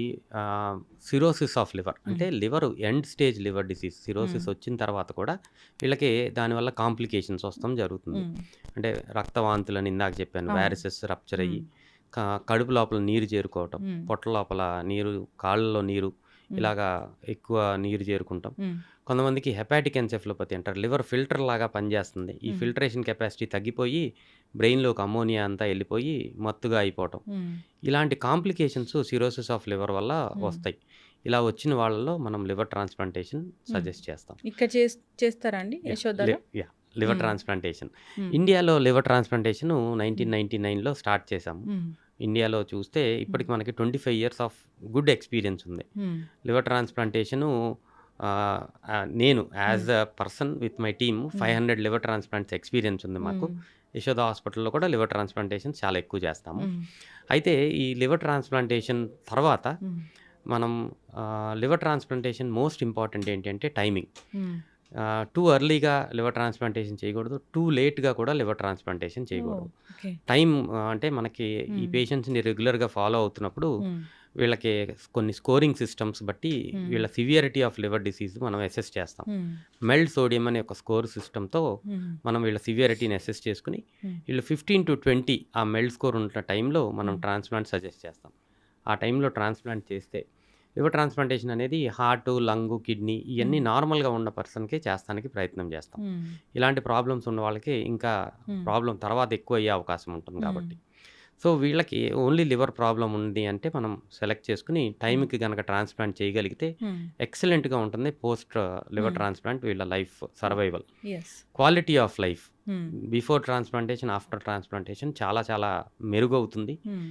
సిరోసిస్ ఆఫ్ లివర్, మ్మ్. అంటే liver end stage liver disease. Cirrhosis మ్మ్. వచ్చిన తర్వాత కూడా వీళ్ళకి దానివల్ల కాంప్లికేషన్స్ వస్తాం జరుగుతుంది. మ్మ్. అంటే రక్తవాంతులని ఇందాక చెప్పాను, అవును. వ్యారిసెస్ రప్చర్ అయ్యి మ్మ్. కడుపు లోపల నీరు చేరుకోవటం, మ్మ్. పొట్ట లోపల నీరు, కాళ్ళలో నీరు, మ్మ్. ఇలాగా ఎక్కువ నీరు చేరుకుంటాం. మ్మ్. కొంతమందికి హెపాటిక్ ఎన్సెఫలోపతి అంటారు, లివర్ ఫిల్టర్ లాగా పనిచేస్తుంది. ఈ మ్మ్. ఫిల్టరేషన్ కెపాసిటీ తగ్గిపోయి బ్రెయిన్లోకి అమోనియా అంతా వెళ్ళిపోయి మత్తుగా అయిపోవటం, మ్మ్. ఇలాంటి కాంప్లికేషన్స్ సిరోసిస్ ఆఫ్ లివర్ వల్ల మ్మ్. వస్తాయి. ఇలా వచ్చిన వాళ్ళలో మనం లివర్ ట్రాన్స్ప్లాంటేషన్ మ్మ్. సజెస్ట్ చేస్తాం. ఇక్కడ చేస్తారా అండి యశోదలో? లివర్ మ్మ్. ట్రాన్స్ప్లాంటేషన్ మ్మ్. ఇండియాలో లివర్ ట్రాన్స్ప్లాంటేషన్ మ్మ్. 1999లో స్టార్ట్ చేశాము. మ్మ్. ఇండియాలో చూస్తే మ్మ్. ఇప్పటికి మనకి 25 years ఆఫ్ గుడ్ ఎక్స్పీరియన్స్ ఉంది. మ్మ్. లివర్ ట్రాన్స్ప్లాంటేషను నేను as hmm. A person with my team hmm. 500 liver transplants experience ఉంది మాకు. మ్మ్. యశోద హాస్పిటల్‌లో కూడా లివర్ ట్రాన్స్‌ప్లాంటేషన్ చాలా ఎక్కువ చేస్తాము. హ్మ్. అయితే ఈ లివర్ ట్రాన్స్‌ప్లాంటేషన్ తర్వాత హ్మ్. మనం లివర్ ట్రాన్స్‌ప్లాంటేషన్ మోస్ట్ ఇంపార్టెంట్ ఏంటంటే టైమింగ్. హ్మ్. టూ ఎర్లీగా లివర్ ట్రాన్స్‌ప్లాంటేషన్ చేయకూడదు. టూ లేట్‌గా కూడా లివర్ ట్రాన్స్‌ప్లాంటేషన్ ఓహ్! చేయకూడదు. ఓకే. టైం అంటే మనకి ఈ హ్మ్. పేషెంట్స్‌ని రెగ్యులర్‌గా ఫాలో అవుతున్నప్పుడు హ్మ్. వీళ్ళకి కొన్ని స్కోరింగ్ సిస్టమ్స్ బట్టి హ్మ్. వీళ్ళ సివియారిటీ ఆఫ్ లివర్ డిసీజ్ మనం అసెస్ చేస్తాం. హ్మ్. మెల్డ్ సోడియం అనే ఒక స్కోర్ సిస్టమ్‌తో హ్మ్. మనం వీళ్ళ సివియారిటీని అసెస్ చేసుకొని హ్మ్. వీళ్ళు 15-20 ఆ మెల్డ్ స్కోర్ ఉన్న టైంలో మనం హ్మ్. ట్రాన్స్‌ప్లాంట్ సజెస్ట్ చేస్తాం. ఆ టైంలో ట్రాన్స్‌ప్లాంట్ చేస్తే లివర్ ట్రాన్స్‌ప్లాంటేషన్ అనేది హార్ట్, లంగ్, కిడ్నీ ఇయన్నీ హ్మ్. నార్మల్‌గా ఉన్న పర్సన్‌కే చేస్తానికి ప్రయత్నం చేస్తాం. హ్మ్. ఇలాంటి ప్రాబ్లమ్స్ ఉన్న వాళ్ళకి ఇంకా హ్మ్. ప్రాబ్లమ్ తర్వాత ఎక్కువయ్యే అవకాశం ఉంటుంది హ్మ్. కాబట్టి. సో, వీళ్ళకి ఓన్లీ లివర్ ప్రాబ్లమ్ ఉంది అంటే మనం సెలెక్ట్ చేసుకొని హ్మ్. టైంకి గనక ట్రాన్స్‌ప్లాంట్ చేయగలిగితే హ్మ్. ఎక్సలెంట్‌గా ఉంటుంది పోస్ట్ లివర్ హ్మ్. ట్రాన్స్‌ప్లాంట్ వీళ్ళ life survival. Yes. Quality of life హ్మ్. బిఫోర్ ట్రాన్స్‌ప్లాంటేషన్, ఆఫ్టర్ ట్రాన్స్‌ప్లాంటేషన్ చాలా చాలా మెరుగవుతుంది. హ్మ్.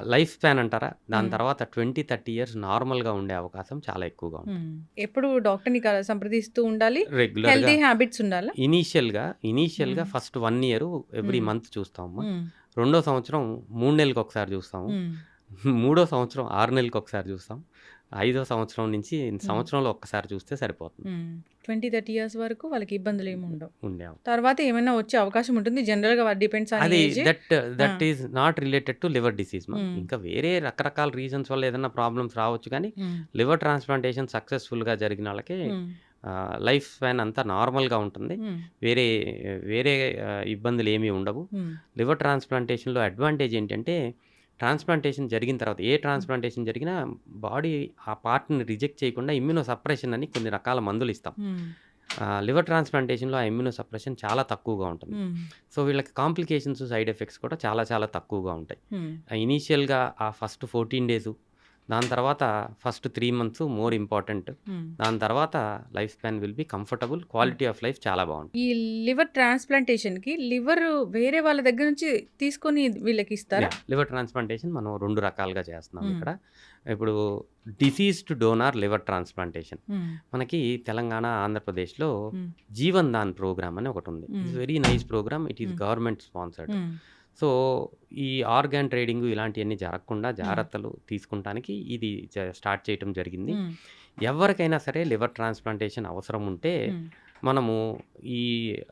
లైఫ్ స్పాన్ అంటారా? దాని హ్మ్. తర్వాత 20, 30 ఇయర్స్ నార్మల్‌గా ఉండే అవకాశం చాలా ఎక్కువగా ఉంటుంది. హ్మ్. ఎప్పుడు డాక్టర్‌ని సంప్రదిస్తూ ఉండాలి. రెగ్యులర్‌గా హెల్తీ హ్యాబిట్స్ ఉండాలా? ఇనీషియల్‌గా హ్మ్. ఫస్ట్ 1 ఇయర్ ఎవ్రీ హ్మ్. మంత్ చూస్తామమ్మా. హ్మ్. రెండో సంవత్సరం 3 నెలలకొకసారి చూస్తాము. హ్మ్. మూడో సంవత్సరం 6 నెలలకొకసారి చూస్తాం. ఐదో సంవత్సరం నుంచి హ్మ్. సంవత్సరంలో ఒక్కసారి చూస్తే సరిపోతుంది. హ్మ్. 20, 30 ఇయర్స్ వరకు వాళ్ళకి ఇబ్బందులేమి ఉండవు. ఉండే తర్వాత ఏమైనా వచ్చే అవకాశం ఉంటుంది. జనరల్‌గా డిపెండ్స్ ఆన్ అది ఏజ్. దట్ ఆ! That is not related to liver disease ma'am. హ్మ్. ఇంకా వేరే రకరకాల రీజన్స్ వల్ల ఏదైనా ప్రాబ్లమ్స్ రావచ్చు కానీ, హ్మ్. లివర్ ట్రాన్స్‌ప్లాంటేషన్ సక్సెస్‌ఫుల్‌గా జరిగిన ఆళ్ళకి హ్మ్. లైఫ్ స్పాన్ అంతా నార్మల్‌గా ఉంటుంది. హ్మ్. వేరే వేరే ఇబ్బందులేమీ ఉండవు. హ్మ్. లివర్ ట్రాన్స్‌ప్లాంటేషన్‌లో అడ్వాంటేజ్ ఏంటంటే, ట్రాన్స్‌ప్లాంటేషన్ జరిగిన తర్వాత ఏ హ్మ్. ట్రాన్స్‌ప్లాంటేషన్ జరిగినా బాడీ ఆ పార్ట్‌ని రిజెక్ట్ చేయకుండా ఇమ్యూనో సప్రెషన్ అని కొన్ని రకాల మందులిస్తాం. హ్మ్. లివర్ ట్రాన్స్‌ప్లాంటేషన్‌లో ఆ ఇమ్యూనో సప్రెషన్ చాలా తక్కువగా ఉంటుంది. హ్మ్. సో, వీళ్ళకి కాంప్లికేషన్స్, సైడ్ ఎఫెక్ట్స్ కూడా చాలా చాలా తక్కువగా ఉంటాయి. హ్మ్. ఇనీషియల్‌గా ఆ ఫస్ట్ 14 డేసు, దాని తర్వాత ఫస్ట్ 3 మంత్స్ మోర్ ఇంపార్టెంట్. హ్మ్. దాని తర్వాత life span will be comfortable. హ్మ్. క్వాలిటీ ఆఫ్ లైఫ్ చాలా బావుంటుంది. ఈ లివర్ ట్రాన్స్‌ప్లాంటేషన్‌కి లివర్ వేరే వాళ్ళ దగ్గర నుంచి తీసుకొని వీళ్ళకి ఇస్తారా? లివర్ ట్రాన్స్‌ప్లాంటేషన్ మనం 2 రకాలుగా చేస్తున్నాం హ్మ్. ఇక్కడ. ఇప్పుడు డిసీజ్డ్ డోనార్ లివర్ ట్రాన్స్‌ప్లాంటేషన్. హ్మ్. మనకి తెలంగాణ, ఆంధ్రప్రదేశ్‌లో హ్మ్. జీవన్ దాన్ ప్రోగ్రామ్ అని ఒకటుంది. It's hmm. Very nice programme. It is hmm. Government sponsored. Hmm. So, ఈ ఆర్గాన్ ట్రేడింగ్ ఇలాంటియన్నీ జరగకుండా హ్మ్. జాగ్రత్తలు తీసుకుంటానికి ఇది స్టార్ట్ చేయటం జరిగింది. హ్మ్. ఎవరికైనా సరే లివర్ ట్రాన్స్‌ప్లాంటేషన్ అవసరం ఉంటే హ్మ్. మనము ఈ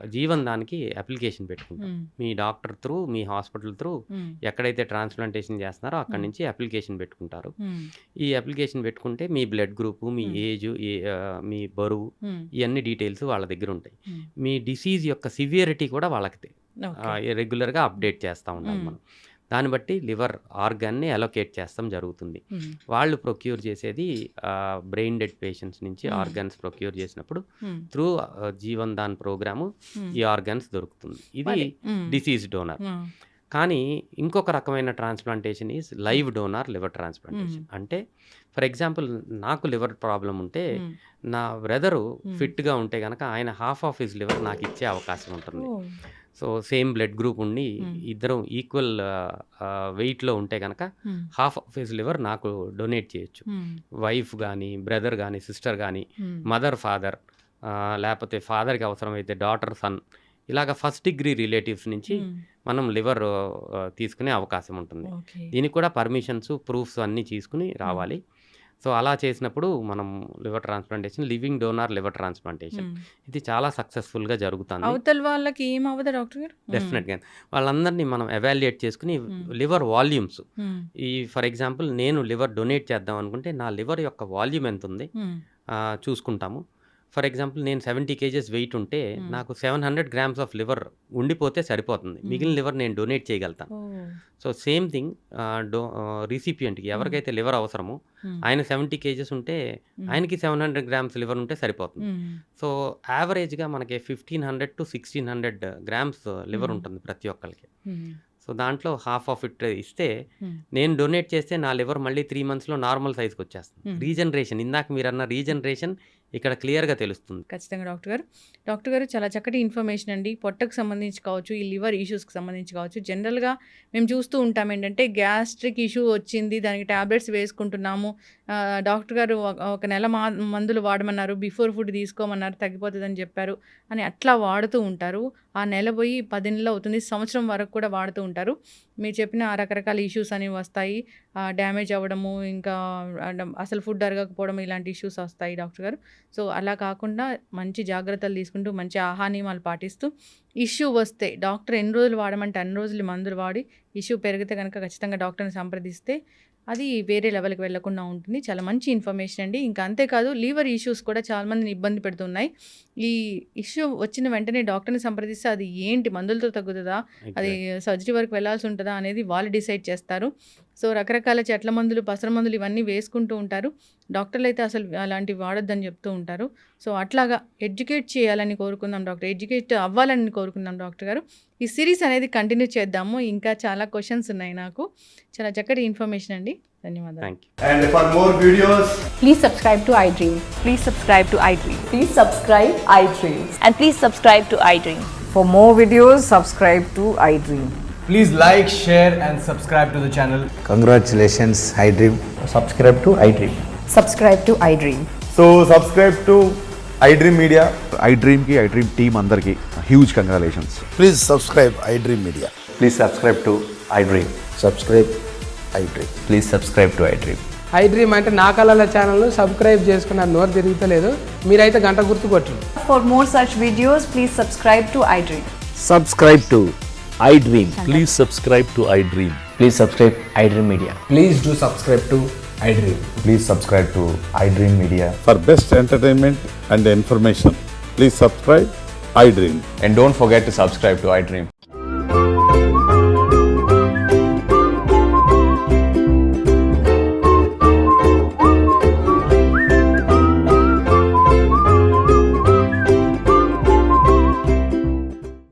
జీవన్ దానికి అప్లికేషన్ పెట్టుకుంటాం. హ్మ్. మీ డాక్టర్ త్రూ, మీ హాస్పిటల్ త్రూ హ్మ్. ఎక్కడైతే ట్రాన్స్‌ప్లాంటేషన్ చేస్తున్నారో అక్కడి హ్మ్. నుంచి అప్లికేషన్ పెట్టుకుంటారు. హ్మ్. ఈ అప్లికేషన్ పెట్టుకుంటే మీ బ్లడ్ గ్రూపు, మీ హ్మ్. ఏజు, మీ బరువు హ్మ్. ఇయన్నీ డీటెయిల్స్ వాళ్ళ దగ్గరుంటాయి. హ్మ్. మీ డిసీజ్ యొక్క సివియారిటీ కూడా వాళ్ళకి ఓకే. రెగ్యులర్‌గా హ్మ్. అప్డేట్ చేస్తా ఉండాలి హ్మ్. మనం. దాన్ని బట్టి లివర్ ఆర్గాన్‌ని అలొకేట్ చేస్తాం జరుగుతుంది. హ్మ్. వాళ్ళు ప్రొక్యూర్ చేసేది బ్రెయిన్ డెడ్ పేషెంట్స్ నుంచి హ్మ్. ఆర్గాన్స్ ప్రొక్యూర్ చేసినప్పుడు హ్మ్. త్రూ జీవన్ దాన్ ప్రోగ్రాము హ్మ్. ఈ ఆర్గాన్స్ దొరుకుతుంది. ఇది మరి హ్మ్. Disease donor. ఆ! కానీ ఇంకొక రకమైన ట్రాన్స్‌ప్లాంటేషన్ ఈస్ హ్మ్. లైవ్ డోనార్ లివర్ హ్మ్. ట్రాన్స్‌ప్లాంటేషన్. అంటే ఫర్ ఎగ్జాంపుల్ నాకు లివర్ ప్రాబ్లమ్ ఉంటే హ్మ్. నా బ్రదరు హ్మ్. ఫిట్‌గా ఉంటే గనక ఆయన హాఫ్ ఆఫ్ హిస్ లివర్ నాకిచ్చే అవకాశం ఉంటుంది. ఓహ్! సో, సేమ్ బ్లడ్ గ్రూప్ ఉండి హ్మ్. ఇద్దరం ఈక్వల్ వెయిట్‌లో ఉంటే గనక హ్మ్. హాఫ్ ఆఫ్ హిస్ లివర్ నాకు డొనేట్ చేయొచ్చు. హ్మ్. వైఫ్ గానీ, బ్రదర్ గానీ, సిస్టర్ గానీ, హ్మ్. మదర్, ఫాదర్ లేపోతే ఫాదర్‌కి అవసరమైతే డాటర్, సన్ ఇలాగ ఫస్ట్ డిగ్రీ రిలేటివ్స్ నుంచి హ్మ్. మనం లివర్ తీసుకునే అవకాశం ఉంటుంది. ఓకే. దీనికి కూడా పర్మిషన్స్, ప్రూఫ్స్ అన్నీ తీసుకొని హ్మ్. రావాలి. సో, అలా చేసినప్పుడు మనం liver transplantation, living donor liver transplantation హ్మ్. ఇది చాలా సక్సెస్‌ఫుల్‌గా జరుగుతాంది. అవతల వాళ్ళకి ఏమవ్వదా డాక్టర్ గారు? హ్మ్. డెఫినిట్‌గా. వాళ్ళందరిని మనం ఎవాల్యుయేట్ చేసుకొని హ్మ్. లివర్ వాల్యూమ్స్ హ్మ్. ఫర్ ఎగ్జాంపుల్ నేను లివర్ డొనేట్ చేద్దాం అనుకుంటే నా లివర్ యొక్క వాల్యూమ్ ఎంతుంది హ్మ్. చూసుకుంటాము. ఫర్ ఎగ్జాంపుల్ నేను 70 కేజెస్ వెయిట్ ఉంటే హ్మ్. నాకు 700 గ్రామ్స్ ఆఫ్ లివర్ ఉండిపోతే సరిపోతుంది. హ్మ్. మిగిలిన లివర్ నేను డొనేట్ చేయగలుగుతాను. ఓహ్! సో, సేమ్ థింగ్ రిసిపియంట్‌కి హ్మ్. ఎవరికైతే లివర్ అవసరమో హ్మ్. ఆయన 70 కేజెస్ ఉంటే హ్మ్. ఆయనకి 700 గ్రామ్స్ లివర్ ఉంటే సరిపోతుంది. హ్మ్. సో, యావరేజ్‌గా మనకి 1500-1600 గ్రామ్స్ లివర్ హ్మ్. ఉంటుంది ప్రతి ఒక్కళ్ళకి. హ్మ్. సో, దాంట్లో హాఫ్ ఆఫ్ ఇట్ ఇస్తే హ్మ్. నేను డొనేట్ చేస్తే నా లివర్ మళ్ళీ 3 మంత్స్‌లో నార్మల్ సైజ్‌కొచ్చేస్తుంది. హ్మ్. రీజనరేషన్ ఇందాక మీరన్న రీజనరేషన్ ఇక్కడ క్లియర్‌గా తెలుస్తుంది. ఖచ్చితంగా డాక్టర్ గారు. డాక్టర్ గారు చాలా చక్కటి ఇన్ఫర్మేషన్ అండి. పొట్టకు సంబంధించి కావచ్చు, ఈ లివర్ ఇష్యూస్‌కి సంబంధించి కావచ్చు. జనరల్‌గా మేము చూస్తూ ఉంటాం ఏంటంటే గ్యాస్ట్రిక్ ఇష్యూ వచ్చింది. దానికి టాబ్లెట్స్ వేసుకుంటున్నాము. డాక్టర్ గారు ఒక నెల మందులు వాడమన్నారు. Before food తీసుకోమన్నారు. తగ్గిపోతదని చెప్పారు. అని అట్లా వాడుతూ ఉంటారు. ఆ నెల పోయి 10 నెలలు అవుతుంది, సంవత్సరం వరకు కూడా వాడుతూ ఉంటారు. మీరు చెప్పిన ఆ రకరకాల ఇష్యూస్ అనేవి వస్తాయి, డ్యామేజ్ అవ్వడము, ఇంకా అసలు ఫుడ్ అరగకపోవడం, ఇలాంటి ఇష్యూస్ వస్తాయి డాక్టర్ గారు. సో అలా కాకుండా మంచి జాగ్రత్తలు తీసుకుంటూ మంచి ఆహార నియమాలు పాటిస్తూ ఇష్యూ వస్తే డాక్టర్ ఎన్ని రోజులు వాడమంటే అన్ని రోజులు మందులు వాడి ఇష్యూ పెరిగితే కనుక ఖచ్చితంగా డాక్టర్ని సంప్రదిస్తే అది వేరే లెవెల్కి వెళ్లకుండా ఉంటుంది. చాలా మంచి ఇన్ఫర్మేషన్ అండి. ఇంకా అంతేకాదు లివర్ ఇష్యూస్ కూడా చాలా మందిని ఇబ్బంది పెడుతున్నాయి. ఈ ఇష్యూ వచ్చిన వెంటనే డాక్టర్ని సంప్రదిస్తే అది ఏంటి, మందులతో తగ్గుతుందా, అది సర్జరీ వరకు వెళ్ళాల్సి ఉంటుందా అనేది వాళ్ళు డిసైడ్ చేస్తారు. సో రకరకాల చెట్ల మందులు, పసర మందులు ఇవన్నీ వేసుకుంటూ ఉంటారు. డాక్టర్లు అయితే అసలు అలాంటివి వాడొద్దని చెప్తూ ఉంటారు. సో అట్లాగా ఎడ్యుకేట్ చేయాలని కోరుకుందాం డాక్టర్, ఎడ్యుకేట్ అవ్వాలని కోరుకుందాం డాక్టర్ గారు. ఈ సిరీస్ అనేది కంటిన్యూ చేద్దాము. ఇంకా చాలా క్వశ్చన్స్ ఉన్నాయి నాకు. చాలా చక్కటి ఇన్ఫర్మేషన్ అండి. ధన్యవాదాలు. Thank you. And for more videos, Please subscribe to iDream. Please subscribe to iDream. Please subscribe iDream. And please subscribe to iDream. For more videos, subscribe to iDream. please like, share and subscribe to the channel. Congratulations, iDream. Subscribe to iDream. Subscribe to iDream. So subscribe to iDream Media. iDream की iDream team अंदर की huge congratulations. Please subscribe iDream Media. Please subscribe to iDream. Subscribe iDream. Please subscribe to iDream. iDream అంటే నా కళల channel subscribe చేసుకున్నారు, నోరు తిరుగుతలేదు, మీరైతే గంట గుర్తు కొట్టండి. For more such videos, please subscribe to iDream. Subscribe to iDream. Please subscribe to iDream. Please subscribe iDream Media. Please do subscribe to iDream. Please subscribe to iDream Media. For best entertainment and information, please subscribe iDream. And don't forget to subscribe to iDream.